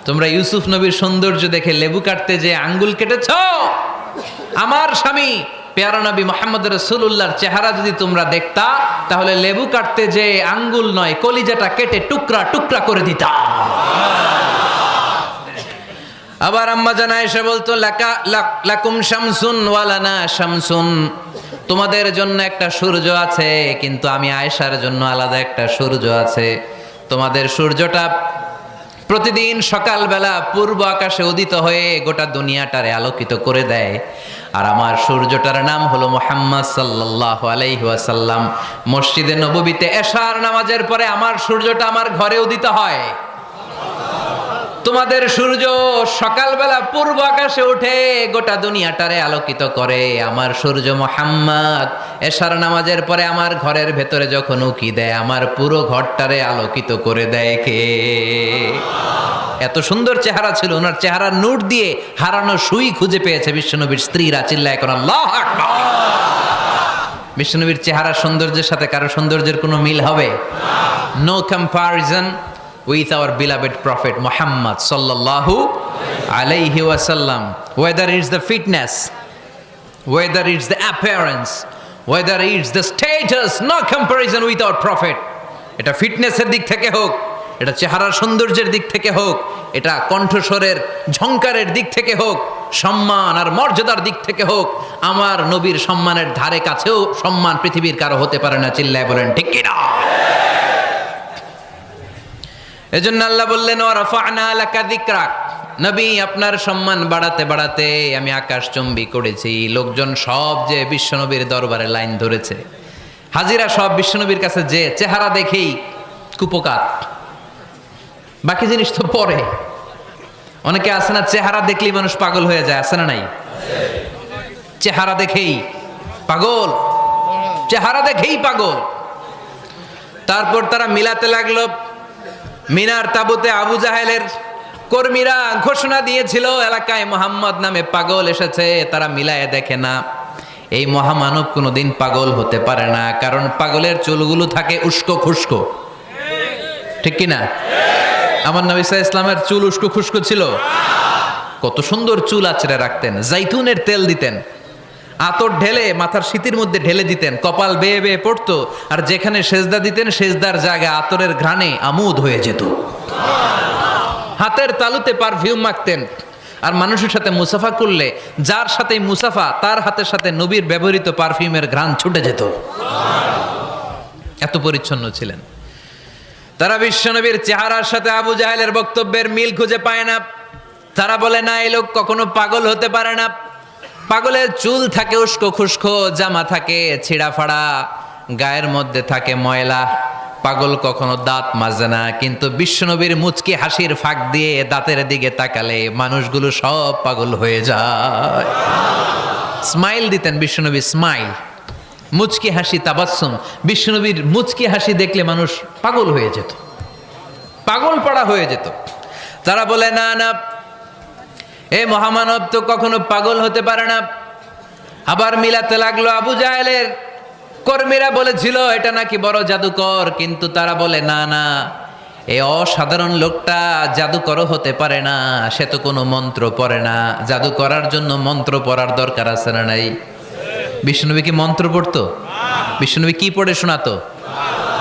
[SPEAKER 1] তোমরা ইউসুফ নবীর সৌন্দর্য দেখে লেবু কাটতে যে আঙ্গুল কেটেছ, আমার স্বামী পেয়ারা নবী মুহাম্মদ রাসূলুল্লাহর চেহারা যদি তোমরা দেখতা, তাহলে লেবু কাটতে যে আঙ্গুল নয়, কলিজাটা কেটে টুকরা টুকরা করে দিতা। আবার আম্মা জান আয়েশা বলতো, লাকুম শামসুন ওয়া লানা শামসুন, তোমাদের জন্য একটা সূর্য আছে, কিন্তু আমি আয়েশার জন্য আলাদা একটা সূর্য আছে। তোমাদের সূর্যটা প্রতিদিন সকালবেলা পূর্ব আকাশে উদিত হয়ে গোটা দুনিয়াটারে আলোকিত করে দেয়, আর আমার সূর্যটার নাম হলো মুহাম্মদ সাল্লাল্লাহু আলাইহি ওয়াসাল্লাম। মসজিদে নববীতে এশার নামাজের পরে আমার সূর্যটা আমার ঘরে উদিত হয়। তোমাদের সূর্য সকালবেলা পূর্ব আকাশে উঠে গোটা দুনিয়াটারে আলোকিত করে, আমার সূর্য মুহাম্মদ এশার নামাজের পরে আমার ঘরের ভেতরে যখন উকি দেয়, আমার পুরো ঘরটারে আলোকিত করে দেয় কে? এত সুন্দর চেহারা ছিল, ওনার চেহারার নূর দিয়ে হারানো সুই খুঁজে পেয়েছে বিশ্বনবীর স্ত্রীরা। চিল্লায় কোন আল্লাহু আকবার। বিশ্বনবীর চেহারার সৌন্দর্যের সাথে কারো সৌন্দর্যের কোনো মিল হবে? No comparison with our beloved prophet Muhammad sallallahu alayhi wasallam, whether it's the fitness, whether it's the appearance, whether it's the status, no comparison with our prophet. এটা ফিটনেসের দিক থেকে হোক, এটা চেহারার সৌন্দর্যের দিক থেকে হোক, এটা কণ্ঠস্বরের ঝংকারের দিক থেকে হোক, সম্মান আর মর্যাদার দিক থেকে হোক, আমার নবীর সম্মানের ধারে কাছেও সম্মান পৃথিবীর কারো হতে পারে না। চিল্লায় বলেন ঠিক কিনা? এজন্য আল্লাহ বললেন ওয়া রাফা'না লাকা যিকরাক, নবী আপনার সম্মান বাড়াতে বাড়াতে আমি আকাশচুম্বী করেছি। লোকজন সব যে বিশ্বনবীর দরবারে লাইন ধরেছে, হাজিরা সব বিশ্বনবীর কাছে, যে চেহারা দেখেই কুপকাত, বাকি জিনিস তো পরে। অনেকে আছে না, চেহারা দেখলেই মানুষ পাগল হয়ে যায়, আছে না নাই? চেহারা দেখেই পাগল, চেহারা দেখেই পাগল। তারপর তারা মিলাতে লাগলো। মিনার তাবুতে আবু জাহেলের কর্মীরা ঘোষণা দিয়েছিল এলাকায় মোহাম্মদ নামে পাগল এসেছে। তারা মিলায়ে দেখে না, এই মহামানব কোনোদিন পাগল হতে পারে না, কারণ পাগলের চুলগুলো থাকে উস্কো খুস্কো, ঠিক কিনা? আমার নবী সাল্লাল্লাহু আলাইহি ইসলামের চুল উস্কো খুস্কো ছিল? কত সুন্দর চুল আঁচড়ে রাখতেন, জাইতুনের তেল দিতেন, আতর ঢেলে মাথার শীতির মধ্যে ঢেলে দিতেন, কপাল বেয়ে বেয়ে পড়তো, আর যেখানে সেজদা দিতেন সেজদার জায়গা আতরের ঘ্রাণে আমোদ হয়ে যেত। হাতের তালুতে পারফিউম মাখতেন, আর মানুষের সাথে মুসাফা করলে যার সাথে মুসাফা তার হাতের সাথে নবীর ব্যবহৃত পারফিউমের ঘ্রাণ ছুটে যেত। এত পরিচ্ছন্ন ছিলেন তারা। বিশ্বনবীর চেহারার সাথে আবু জাহেলের বক্তব্যের মিল খুঁজে পায় না। তারা বলে না, এই লোক কখনো পাগল হতে পারে না। পাগলের চুল থাকে উস্কো খুস্কো, জামা থাকে ছিঁড়া ফাড়া, গায়ের মধ্যে থাকে ময়লা। পাগল কখনো দাঁত মাজে না, কিন্তু বিশ্বনবীর মুচকি হাসির ফাঁক দিয়ে দাঁতের দিকে তাকালে মানুষগুলো সব পাগল হয়ে যায়। স্মাইল দিতেন বিশ্বনবী, স্মাইল, মুচকি হাসি, তাবাসসুম। বিশ্বনবীর মুচকি হাসি দেখলে মানুষ পাগল হয়ে যেত, পাগল পাড়া হয়ে যেত। তারা বলে না না, এ মহামানব তো কখনো পাগল হতে পারে না। আবার মিলাতে লাগলো। আবু জাহেলের কর্মীরা বলেছিল এটা নাকি বড় জাদুকর, কিন্তু তারা বলে না না, এই অসাধারণ লোকটা জাদুকরও হতে পারে না, সে তো কোনো মন্ত্র পড়ে না। জাদু করার জন্য মন্ত্র পড়ার দরকার আছে না নাই? বিষ্ণুনবী কি মন্ত্র পড়তো? বিষ্ণুনবী কি পড়ে শোনাতো?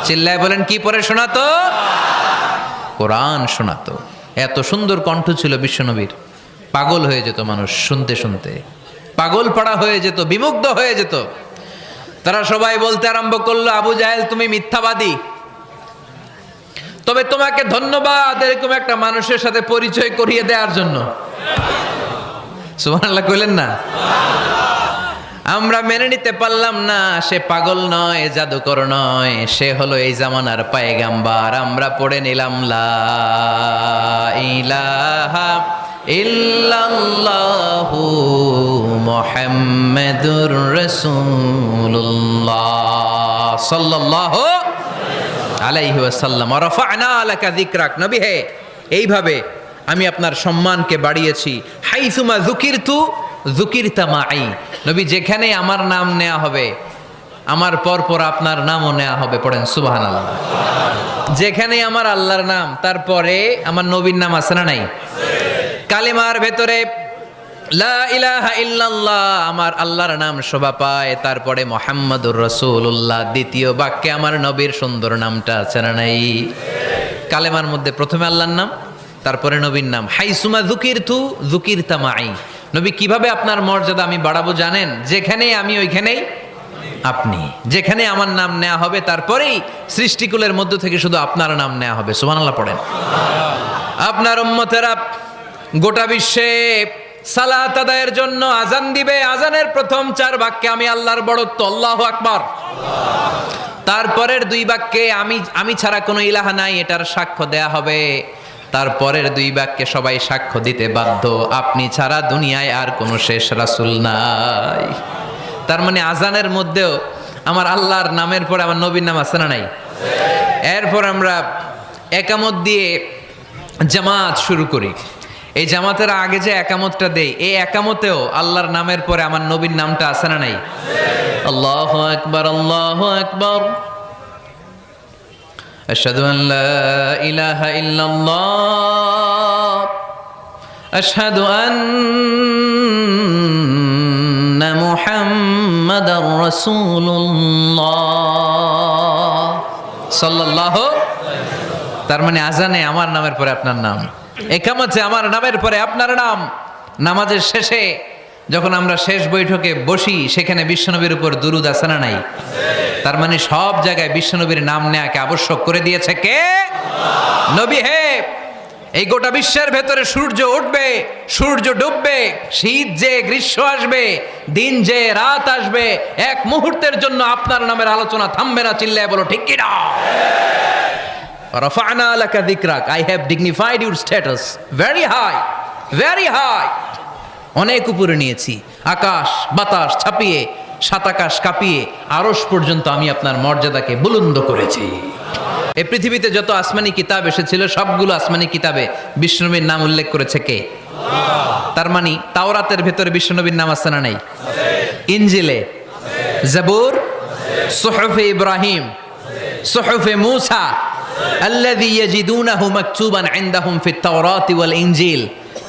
[SPEAKER 1] চিল্লায় বলেন, কি পড়ে শোনাতো? কোরআন শোনাতো। এত সুন্দর কণ্ঠ ছিল বিশ্বনবীর, পাগল হয়ে যেত মানুষ শুনতে শুনতে, পাগল পাড়া হয়ে যেত, বিমুগ্ধ হয়ে যেত। তারা সবাই বলতে আরম্ভ করলো, আবু জাহেল তুমি মিথ্যাবাদী, তবে তোমাকে ধন্যবাদ এরকম একটা মানুষের সাথে পরিচয় করিয়ে দেওয়ার জন্য। সুবহানাল্লাহ কইলেন না? আমরা মেনে নিতে পারলাম না সে পাগল নয়, জাদুকর নয়, সে হলো এই জামানার পয়গাম্বার। আমরা পড়ে নিলাম লা ইলাহা ইল্লাল্লাহু মুহাম্মাদুর রাসূলুল্লাহ সাল্লাল্লাহু আলাইহি ওয়াসাল্লাম। ওয়া রাফা'না লাকা যিকরাক, নবী হে এইভাবে আমি আপনার সম্মানকে বাড়িয়েছি। হাইসুমা যুকিরতু যুকিরতা মাই, নবী যেখানে আমার নাম নেওয়া হবে আমার পর পর আপনার নামও নেওয়া হবে। পড়েন সুবহানাল্লাহ। যেখানে আমার আল্লাহর নাম, তারপরে আমার নবীর নাম আছে না নাই? কালেমার ভেতরে লা ইলাহা ইল্লাল্লাহ আমার আল্লাহর নাম শোভা পায়, তারপরে মুহাম্মাদুর রাসূলুল্লাহ দ্বিতীয় বাক্যে আমার নবীর সুন্দর নামটা আছে না নাই? কালেমার মধ্যে প্রথমে আল্লাহর নাম, তারপরে নবীর নাম। হাইসুমা যুকিরতু যুকিরতা মাই, নবী কিভাবে আপনার মর্যাদা আমি বাড়াবো জানেন? যেখানেই আমি ওইখানেই আপনি, যেখানে আমার নাম নেওয়া হবে তারপরেই সৃষ্টিকুলের মধ্য থেকে শুধু আপনার নাম নেওয়া হবে। সুবহানাল্লাহ পড়েন। আপনার উম্মতেরা গোটা বিশ্বে সালাত আদায়ের জন্য আজান দিবে, আজানের প্রথম 4 বাক্যে আমি আল্লাহর বড়ত্ব, আল্লাহু আকবার। তারপরের 2 বাক্যে আমি ছাড়া কোনো ইলাহা নাই, এটার সাক্ষ্য দেয়া হবে। তারপরের 2 বাক্যে সবাই সাক্ষ্য দিতে বাধ্য, আপনি ছাড়া দুনিয়ায় আর কোনো শেষ রাসূল নাই। তার মানে আজানের মধ্যেও আমার আল্লাহর নামের পরে আমার নবীর নাম আছে না নাই? এরপর আমরা একামত দিয়ে জামাত শুরু করি। এই জামাতের আগে যে একামতটা দেই, এই একামতেও আল্লাহর নামের পরে আমার নবীর নামটা আছে না নাই? আল্লাহু আকবার, আল্লাহু আকবার, আশহাদু আন লা ইলাহা ইল্লাল্লাহ, আশহাদু আন্না মুহাম্মাদার মুহাম্মাদার রাসূলুল্লাহ সাল্লাল্লাহু। তার মানে আজানে আমার নামের পরে আপনার নাম, একামতে আমার নামের পরে আপনার নাম। নামাজের শেষে যখন আমরা শেষ বৈঠকে বসি সেখানে বিশ্বনবীর উপর দুরূদ আছে না নাই? তার মানে সব জায়গায় বিশ্বনবীর নাম নেয়াকে আবশ্যক করে দিয়েছে কে? নবী হে। এই গোটা বিশ্বের ভেতরে সূর্য উঠবে, সূর্য ডুববে, শীত যে গ্রীষ্ম আসবে, দিন যে রাত আসবে, এক মুহূর্তের জন্য আপনার নামের আলোচনা থামবে না। চিল্লায় বলো ঠিক কি না? রাফা'না লাকা যিকরাক, I have dignified your status very high, very high. অনেক উপরে নিয়েছি, আকাশ বাতাস ছাপিয়ে, সাত আকাশ কাঁপিয়ে আরশ পর্যন্ত আমি আপনার মর্যাদাকে বুলন্দ করেছি। এই পৃথিবীতে যত আসমানি কিতাব এসেছিল সবগুলো আসমানি কিতাবে বিষ্ণুনবীর নাম উল্লেখ করেছে কে? তার মানে তাওরাতের ভেতরে বিষ্ণুনবীর নাম আছে না নাই? ইনজিলে, জাবুর, সুহুফে ইব্রাহিম, সুহুফে মূসা, আল্লাযী ইয়াজিদুনাহু মাকতুবান ইনদাহুম ফিত তাওরাতি ওয়াল ইনজিল।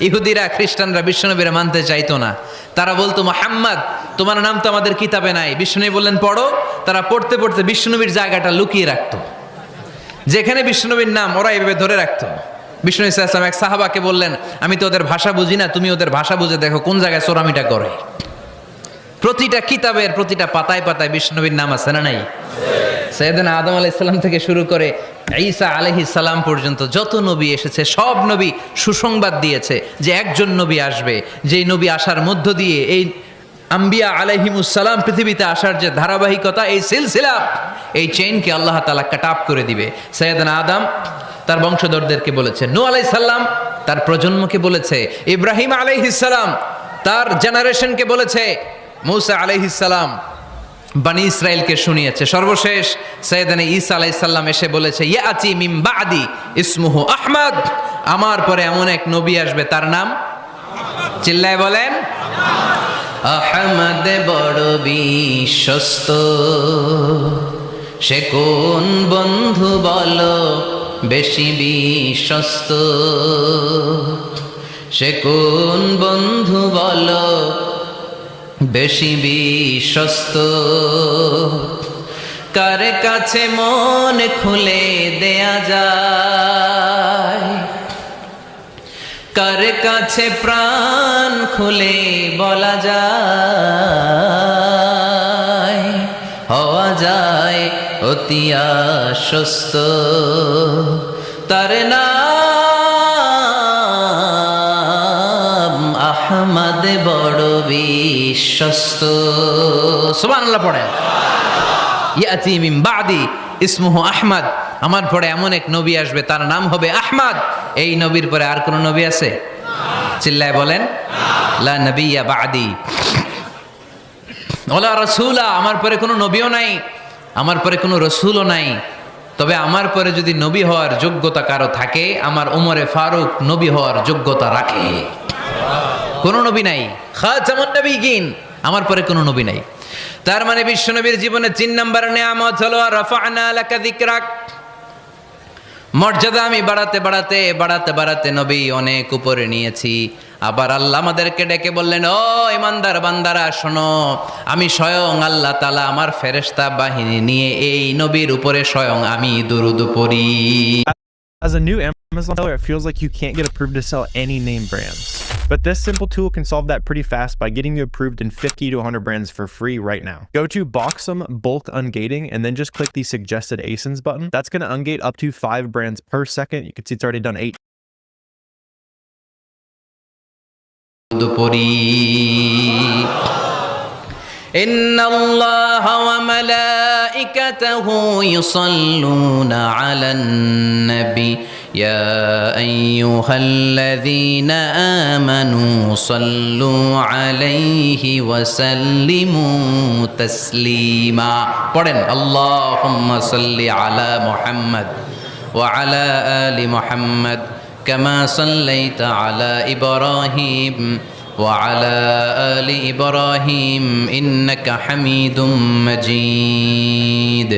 [SPEAKER 1] ইহুদিরা খ্রিস্টানরা বিষ্ণুনবীর মানতে চাইতো না। তারা বলতো, মুহাম্মদ তোমার নাম তো আমাদের কিতাবে নাই। বিষ্ণুনবী বললেন পড়ো। তারা পড়তে পড়তে বিষ্ণুনবীর জায়গাটা লুকিয়ে রাখতো, যেখানে বিষ্ণুনবীর নাম ওরা এভাবে ধরে রাখতো। বিষ্ণু ইসা ইসলাম এক সাহাবাকে বললেন, আমি তো ওদের ভাষা বুঝি না, তুমি ওদের ভাষা বুঝে দেখো কোন জায়গায় চোরামিটা করে। প্রতিটা কিতাবের প্রতিটা পাতায় পাতায় বিষ্ণুনবীর নাম আছে না নাই? সাইয়েদনা আদম আলাইহিস সালাম থেকে শুরু করে ঈসা আলাইহিস সালাম পর্যন্ত যত নবী এসেছে সব নবী সুসংবাদ দিয়েছে যে একজন নবী আসবে, যেই নবী আসার মধ্য দিয়ে এই আম্বিয়া আলাইহিমুস সালাম পৃথিবীতে আসার যে ধারাবাহিকতা, এই সিলসিলা, এই চেইনকে আল্লাহ তাআলা কাট অফ করে দিবে। সাইয়েদনা আদম তার বংশধরদেরকে বলেছে, নূহ আলাইহিস সালাম তার প্রজন্মকে বলেছে, ইব্রাহিম আলাইহিস সালাম তার জেনারেশনকে বলেছে, মূসা আলাইহিস সালাম বনি ইসরাইলকে শুনিয়েছে। সর্বশেষ সাইয়েদনা ঈসা আলাইহিস সালাম এসে বলেছে, ইয়াতি মিন বাদি ইসমুহু আহমদ, আমার পরে এমন এক নবী আসবে তার নাম, চিল্লায় বলেন, আহমদ বড় বিশ্বস্ত, সে কোন বন্ধু বলো বেশি বিশ্বস্ত, সে কোন বন্ধু বলো বেশি বিশ্বস্ত, কার কাছে মন খুলে দেয়া যায়, কার কাছে প্রাণ খুলে বলা যায়, হওয়া যায় অতি আশ্বস্ত, তার নাম আহমদ বড় বিশ্বস্ত। সুবহানাল্লাহ পড়েন। ইয়াতি মিন বাদি ইসমুহু আহমদ, আমার পরে এমন এক নবী আসবে তার নাম হবে আহমদ। এই নবীর পরে আর কোন নবী আছে? চিল্লায় বলেন, লা নবিয়্যা বাদি ওয়ালা রাসূলা, আমার পরে কোনো নবীও নাই, আমার পরে কোনো রাসূলও নাই। তবে আমার পরে যদি নবী হওয়ার যোগ্যতা কারো থাকে, আমার ওমরে ফারুক নবী হওয়ার যোগ্যতা রাখে। কোনো নবী নাই, খাতামুন নবিয়্যিন, আমার পরে কোনো নবী নাই। তার মানে বিশ্বনবীর জীবনে 3 নম্বর নিয়ামত হলো রাফা'না লাকা যিকরাক, মর্যাদা আমি বাড়াতে বাড়াতে বাড়াতে বাড়াতে নবী অনেক উপরে নিয়েছি। আবার আল্লাহ আমাদেরকে ডেকে বললেন, ও ইমানদার বান্দারা শোনো, আমি স্বয়ং আল্লাহ তাআলা আমার ফেরেশতা বাহিনী নিয়ে এই নবীর উপরে স্বয়ং আমি দুরূদ পড়ি।
[SPEAKER 2] As a new Amazon seller, it feels like you can't get approved to sell any name brands. But this simple tool can solve that pretty fast by getting you approved in 50 to 100 brands for free right now. Go to Boxum Bulk Ungating and then just click the suggested ASINs button. That's going to ungate up to 5 brands per second. You can see it's already done 8.
[SPEAKER 1] إن الله وملائكته يصلون على النبي يا أيها الذين آمنوا صلوا عليه وسلموا تسليما. পড়েন, اللهم صل على محمد وعلى آل محمد كما صليت على إبراهيم وعلى آل إبراهيم إنك حميد مجيد.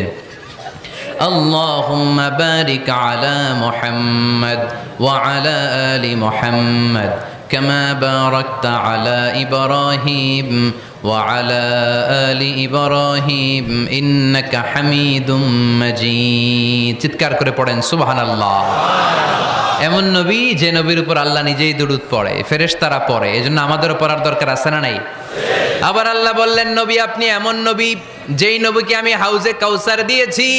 [SPEAKER 1] اللهم بارك على محمد وعلى آل محمد كما باركت على إبراهيم وعلى آل إبراهيم إنك حميد مجيد চিৎকার করে পড়েন সুবহানাল্লাহ। এমন নবী যে নবীর উপর আল্লাহ নিজেই দুরূদ পড়ে, ফেরেশতারা পড়ে, এজন্য আমাদেরও পড়ার দরকার আছে না নাই? আবার আল্লাহ বললেন, নবী আপনি এমন নবী যেই নবীকে আমি হাউজে কাউসার দিয়েছি,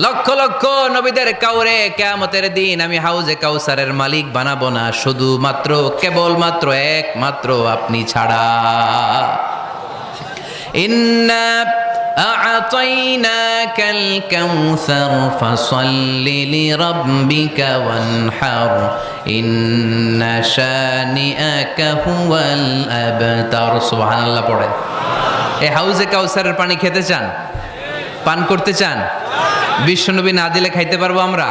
[SPEAKER 1] লক্ষ লক্ষ নবীদের কাউরে কিয়ামতের দিন আমি হাউজে কাউসারের মালিক বানাবো না, শুধুমাত্র কেবলমাত্র একমাত্র আপনি ছাড়া। ইন্না আ'তাইনাকাল কাউসার ফাসাল্লি লিরাব্বিকা ওয়ানহার ইন্না শানিআকা হুয়াল আবতার। সুবহানাল্লাহ পড়েন। এই হাউজে কাউসারের পানি খেতে চান? পান করতে চান? বিশ্বনবী না দিলে খাইতে পারবো আমরা?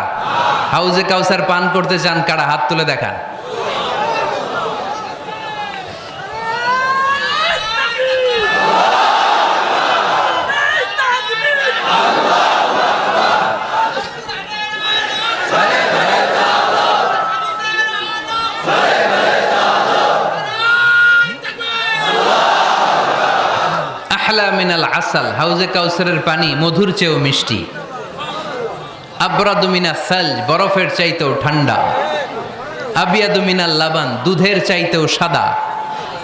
[SPEAKER 1] হাউজে কাউসার পান করতে চান কারা? হাত তুলে দেখান। আহলা মিনাল আসাল, হাউজে কাউসারের পানি মধুর চেয়েও মিষ্টি। আবরাদু মিনাস সালজ, বরফের চাইতেও ঠান্ডা। আবিয়াদু মিনাল লাবান, দুধের চাইতেও সাদা।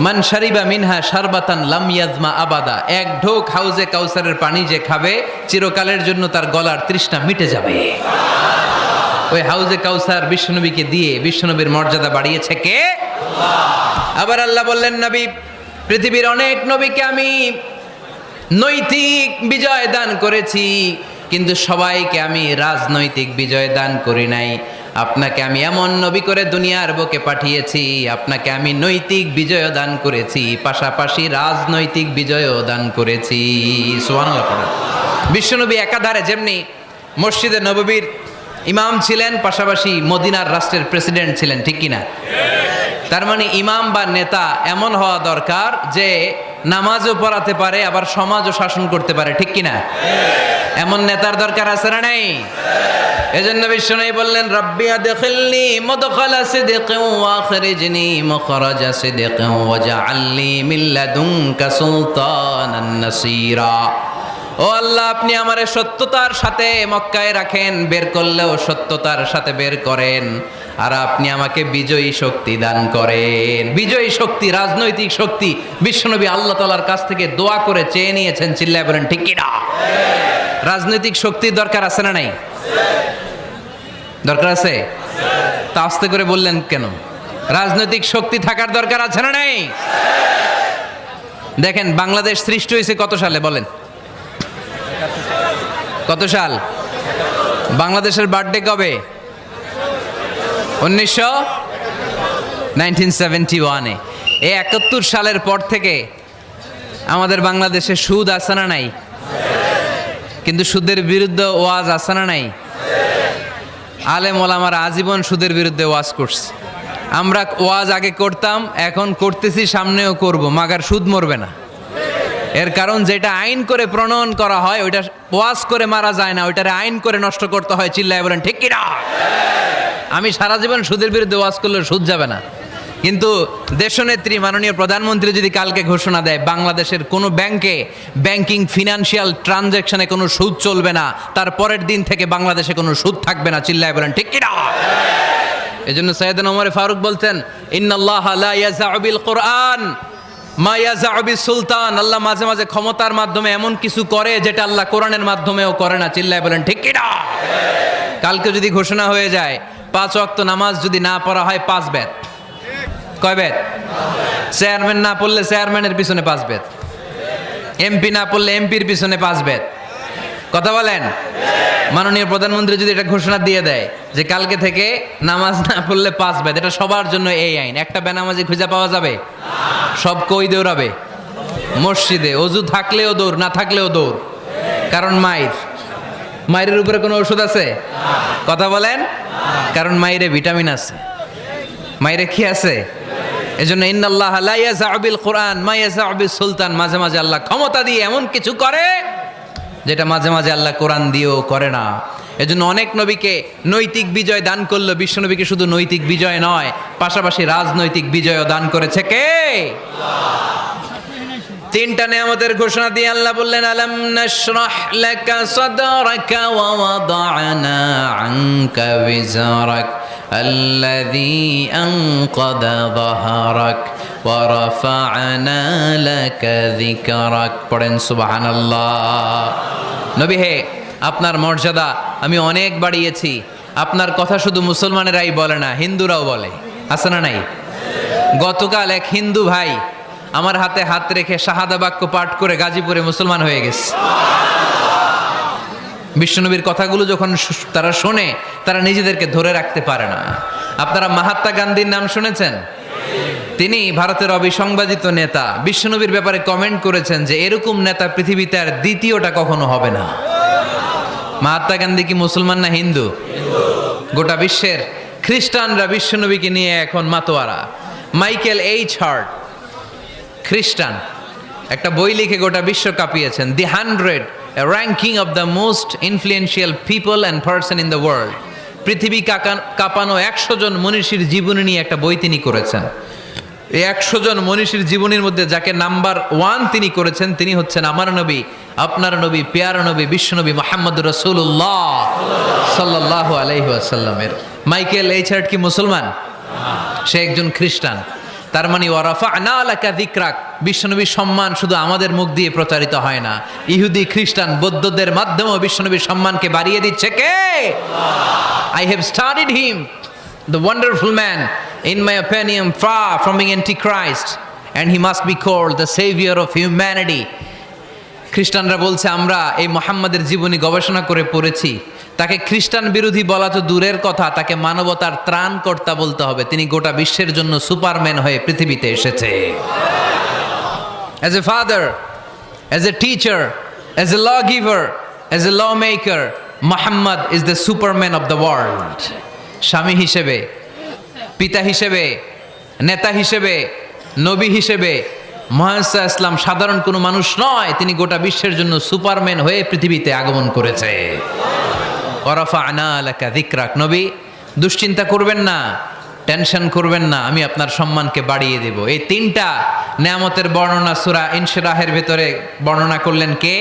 [SPEAKER 1] মান শারিবা মিনহা শারবাতান লাম ইয়াজমা আবাদা, এক ঢোক হাউজে কাউসারের পানি যে খাবে চিরকালের জন্য তার গলার তৃষ্ণা মিটে যাবে। ওই হাউজে কাউসার বিশ্বনবীকে দিয়ে বিশ্বনবীর মর্যাদা বাড়িয়েছে কে? আবার আল্লাহ বললেন, নবী পৃথিবীর অনেক নবীকে আমি নৈতিক বিজয় দান করেছি, কিন্তু সবাইকে আমি রাজনৈতিক বিজয় দান করি নাই। আপনাকে আমি এমন নবী করে দুনিয়ার বুকে পাঠিয়েছি, আপনাকে আমি নৈতিক বিজয় দান করেছি, পাশাপাশি রাজনৈতিক বিজয়ও দান করেছি। সুবহানাল্লাহ পড়েন। বিশ্বনবী একাধারে যেমনি মসজিদে নববীর ইমাম ছিলেন, পাশাপাশি মদিনার রাষ্ট্রের প্রেসিডেন্ট ছিলেন, ঠিক কিনা? তার মানে ইমাম বা নেতা এমন হওয়া দরকার যে নামাজও পড়াতে পারে, আবার সমাজও শাসন করতে পারে, ঠিক কিনা? এমন নেতার দরকার আছে না নাই? এজন্য বিশ্বনবী বললেন, রব্বি আদখিলনি মুদখালা সিদকিন ওয়া আখরিজনি মুখরাজা সিদকিন ওয়াজআলনি মিন লাদুনকা সুলতানান নাসীরা। ও আল্লাহ, আপনি আমারে সত্যতার সাথে মক্কায় রাখেন, বের করলেও সত্যতার সাথে বের করেন, আর আপনি আমাকে বিজয়ী শক্তি দান করেন। বিজয়ী শক্তি, রাজনৈতিক শক্তি বিশ্বনবী আল্লাহ তাআলার কাছ থেকে দোয়া করে চেয়ে নিয়েছেন। চিল্লায় বলেন ঠিক কিনা? রাজনৈতিক শক্তির দরকার আছে না নাই? দরকার আছে? তা আস্তে করে বললেন কেন? রাজনৈতিক শক্তি থাকার দরকার আছে না নাই? দেখেন, বাংলাদেশ সৃষ্টি হয়েছে কত সালে বলেন? কত সাল? বাংলাদেশের বার্থডে কবে? 1971-এ। এই 71 সালের পর থেকে আমাদের বাংলাদেশে সুদ আছে না নাই? কিন্তু সুদের বিরুদ্ধে ওয়াজ আছে না নাই? আলেম ওলামারা আজীবন সুদের বিরুদ্ধে ওয়াজ করছে। আমরা ওয়াজ আগে করতাম, এখন করতেছি, সামনেও করব, মাগার সুদ মরবে না। এর কারণ যেটা আইন করে প্রণয়ন করা হয় ওইটা ওয়াজ করে মারা যায় না, ওইটারে আইন করে নষ্ট করতে হয়। চিল্লায় বলেন ঠিক কিনা? আমি সারা জীবন সুদের বিরুদ্ধে ওয়াজ করলে সুদ যাবে না, কিন্তু দেশনেত্রী মাননীয় প্রধানমন্ত্রী যদি কালকে ঘোষণা দেয় বাংলাদেশের কোনো ব্যাংকে ব্যাংকিং ফিনান্সিয়াল ট্রানজ্যাকশনে কোনো সুদ চলবে না, তার পরের দিন থেকে বাংলাদেশে কোনো সুদ থাকবে না। চিল্লায় বলেন ঠিক কিনা? এজন্য সাইয়েদনা ওমর ফারুক বলতেন, ইন্নাল্লাহা লা ইয়াযাউ বিল কুরআন মা ইয়াযাউ বিস সুলতান। আল্লাহ মাঝে মাঝে ক্ষমতার মাধ্যমে এমন কিছু করে যেটা আল্লাহ কোরআনের মাধ্যমেও করে না। চিল্লায় বলেন ঠিক কিনা? কালকে যদি ঘোষণা হয়ে যায় 5 ওয়াক্ত নামাজ যদি না পড়া হয় 5 বেত। কয় বেত? চেয়ারম্যান না পড়লে চেয়ারম্যানের পিছনে 5 বেত, এমপি না পড়লে এমপির পিছনে 5 বেত। কথা বলেন? মাননীয় প্রধানমন্ত্রী যদি এটা ঘোষণা দিয়ে দেয় যে কালকে থেকে নামাজ না পড়লে 5 বেত, এটা সবার জন্য এই আইন। একটা বেনামাজি খুঁজে পাওয়া যাবে? সব কই দৌড়াবে? মসজিদে। অজু থাকলেও দৌড়, না থাকলেও দৌড়। কারণ মায়ের উপরে কোনো ওষুধ আছে? কথা বলেন? কারণ মায়েরে ভিটামিন আছে। মায়েরে কি আছে? এজন্য ইন্নাল্লাহা লা ইয়াযাউ বিল কুরআন মা ইয়াযাউ বিস সুলতান। মাঝে মাঝে আল্লাহ ক্ষমতা দিয়ে এমন কিছু করে যেটা মাঝে মাঝে আল্লাহ কোরআন দিয়েও করে না। এজন্য অনেক নবীকে নৈতিক বিজয় দান করলো, বিশ্বনবীকে শুধু নৈতিক বিজয় নয়, পাশাপাশি রাজনৈতিক বিজয়ও দান করেছে কে? তিনটা নিয়ামতের ঘোষণা দিয়ে আল্লাহ বললেন, আলাম নাশরাহ লাকা সাদরাকা ওয়া ওয়াদা'না আনকা বিজরাক আল্লাযী আনকাদা যাহরাক ওয়া রাফা'না লাকা যিকরাক। পড়েন সুবহানাল্লাহ। নবী হে, আপনার মর্যাদা আমি অনেক বাড়িয়েছি। আপনার কথা শুধু মুসলমানেরাই বলে না, হিন্দুরাও বলে, আছে না নাই? গতকাল এক হিন্দু ভাই আমার হাতে হাত রেখে শাহাদা বাক্য পাঠ করে গাজীপুরে মুসলমান হয়ে গেছে। বিশ্বনবীর কথাগুলো যখন তারা শোনে, তারা নিজেদেরকে ধরে রাখতে পারে না। আপনারা মহাত্মা গান্ধীর নাম শুনেছেন? তিনি ভারতের অবিসংবাদিত নেতা। বিশ্বনবীর ব্যাপারে কমেন্ট করেছেন যে এরকম নেতা পৃথিবীতে আর দ্বিতীয়টা কখনো হবে না। মহাত্মা গান্ধী কি মুসলমান না হিন্দু? গোটা বিশ্বের খ্রিস্টানরা বিশ্বনবীকে নিয়ে এখন মাতোয়ারা। মাইকেল এইচ হার্ট, খ্রিস্টান, একটা বই লিখে গোটা বিশ্ব কাঁপিয়েছেন, দি 100 ranking of the most influential people and person in the world. পৃথিবী কাঁপানো 100 জন মনীষীর জীবনী নিয়ে একটা বই তিনি করেছেন। এই 100 জন মনীষীর জীবনীর মধ্যে যাকে নাম্বার 1 তিনি করেছেন, তিনি হচ্ছেন আমার নবী, আপনার নবী, পেয়ারা নবী, বিশ্বনবী মুহাম্মদুর রাসূলুল্লাহ সাল্লাল্লাহু আলাইহি ওয়াসাল্লামের। মাইকেল এইচ হার্ট কি মুসলমান? সে একজন খ্রিস্টান। তার মানে ওয়া রাফা'না লাকা যিকরাক, বিশ্বনবীর সম্মান শুধু আমাদের মুখ দিয়ে প্রচারিত হয় না, ইহুদি, খ্রিস্টান, বৌদ্ধদের মাধ্যমেও বিশ্বনবীর সম্মানকে বাড়িয়ে দিচ্ছে কে? I have studied him, the wonderful man, in my opinion, far from being antichrist, and he must be called the savior of humanity. খ্রিস্টানরা বলছে আমরা এই মুহাম্মাদের জীবনী গবেষণা করে পড়েছি, তাকে খ্রিস্টান বিরোধী বলা তো দূরের কথা, তাকে মানবতার ত্রাণকর্তা বলতে হবে। তিনি গোটা বিশ্বের জন্য সুপারম্যান হয়ে পৃথিবীতে এসেছে। As a father, as a teacher, as a lawgiver, as a lawmaker, Muhammad is the superman of the world. স্বামী হিসেবে, পিতা হিসেবে, নেতা হিসেবে, নবী হিসেবে মুহাম্মদ ইসলাম সাধারণ কোনো মানুষ নয়, তিনি গোটা বিশ্বের জন্য সুপারম্যান হয়ে পৃথিবীতে আগমন করেছে। ওয়া রাফা'না লাকা যিকরাক, নবী দুশ্চিন্তা করবেন না, টেনশন করবেন না, আমি আপনার সম্মানকে বাড়িয়ে দেব। এই তিনটা নিয়ামতের বর্ণনা সূরা ইনশিরাহের ভিতরে বর্ণনা করলেন কে?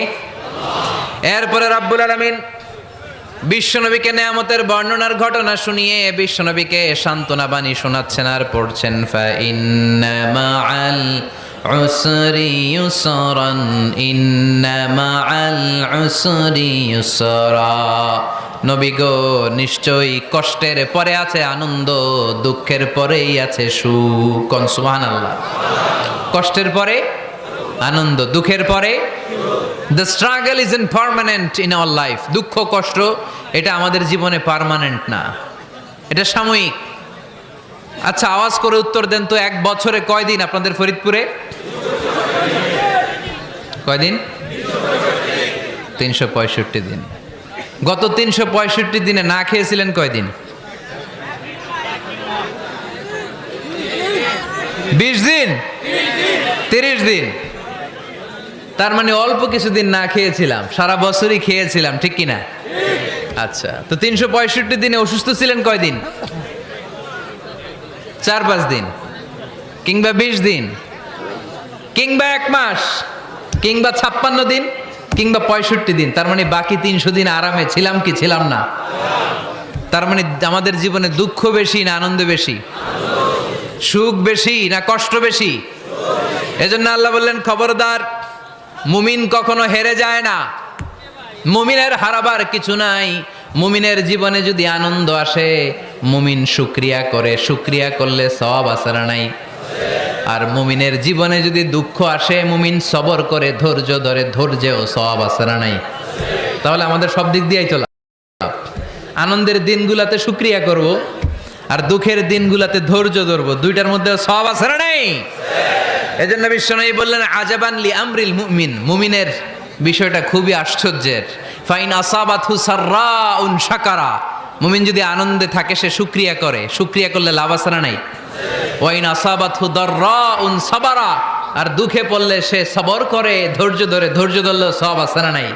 [SPEAKER 1] এরপরে রাব্বুল আলামিন বিশ্বনবীকে নিয়ামতের বর্ণনার ঘটনা শুনিয়ে বিশ্বনবীকে সান্ত্বনা বাণী শোনাচ্ছেন আর পড়ছেন, ফা ইন্না মাআল উসরি ইউসরান, ইন্না মাআল উসরি ইউসরা। নবী গো, নিশ্চয়ই কষ্টের পরে আছে আনন্দ, দুঃখের পরেই আছে সুখ। কোন সুবহানাল্লাহ। কষ্টের পরে আনন্দ, দুঃখের পরে। The struggle isn't permanent in our life. দুঃখ কষ্ট এটা আমাদের জীবনে পার্মানেন্ট না, এটা সাময়িক। আচ্ছা, আওয়াজ করে উত্তর দেন তো, এক বছরে কয়দিন আপনাদের ফরিদপুরে? কয়দিন? 365 দিন। গত 365 দিনে না খেয়েছিলেন কয়দিন? 20 দিন, 30 দিন। তার মানে অল্প কিছুদিন না খেয়েছিলাম, সারা বছরই খেয়েছিলাম, ঠিক কিনা? আচ্ছা, তো 365 দিনে অসুস্থ ছিলেন কয়দিন? 4-5 দিন, কিংবা 20 দিন, কিংবা 1 মাস, কিংবা 56 দিন, কিংবা 65 দিন। তার মানে বাকি 300 দিন আরামে ছিলাম কি ছিলাম না? তার মানে আমাদের জীবনে দুঃখ বেশি না আনন্দ বেশি? সুখ বেশি না কষ্ট বেশি? এজন্য আল্লাহ বললেন, খবরদার, মুমিন কখনো হেরে যায় না, মুমিনের হারাবার কিছু নাই। মুমিনের জীবনে যদি আনন্দ আসে, মুমিন শুকরিয়া করে, শুকরিয়া করলে সওয়াব আছে না নাই? আর মুমিনের জীবনে যদি দুঃখ আসে, মুমিন সবর করে, ধৈর্য ধরে, ধৈর্যেও সওয়াব আছে না নাই? তাহলে আমাদের সব দিক দিয়েই তো লাভ। আনন্দের দিনগুলাতে শুকরিয়া করব, আর দুঃখের দিনগুলাতে ধৈর্য ধরবো, দুইটার মধ্যে সওয়াব আছে না নাই? এজন্য বিশ্বনবী বললেন, আজাবান লি আমরিল মুমিন, মুমিনের বিষয়টা খুবই আশ্চর্যের। ফাইন আসাবাতহু সাররাউন শাকারা, মুমিন যদি আনন্দে থাকে সে শুকরিয়া করে, শুকরিয়া করলে লাভ আছে না নাই? ওয়াইন আসাবাতহু দাররাউন সাবারা, আর দুঃখে পড়লে সে সবর করে, ধৈর্য ধরে, ধৈর্য ধরলে সওয়াব আছে না নাই?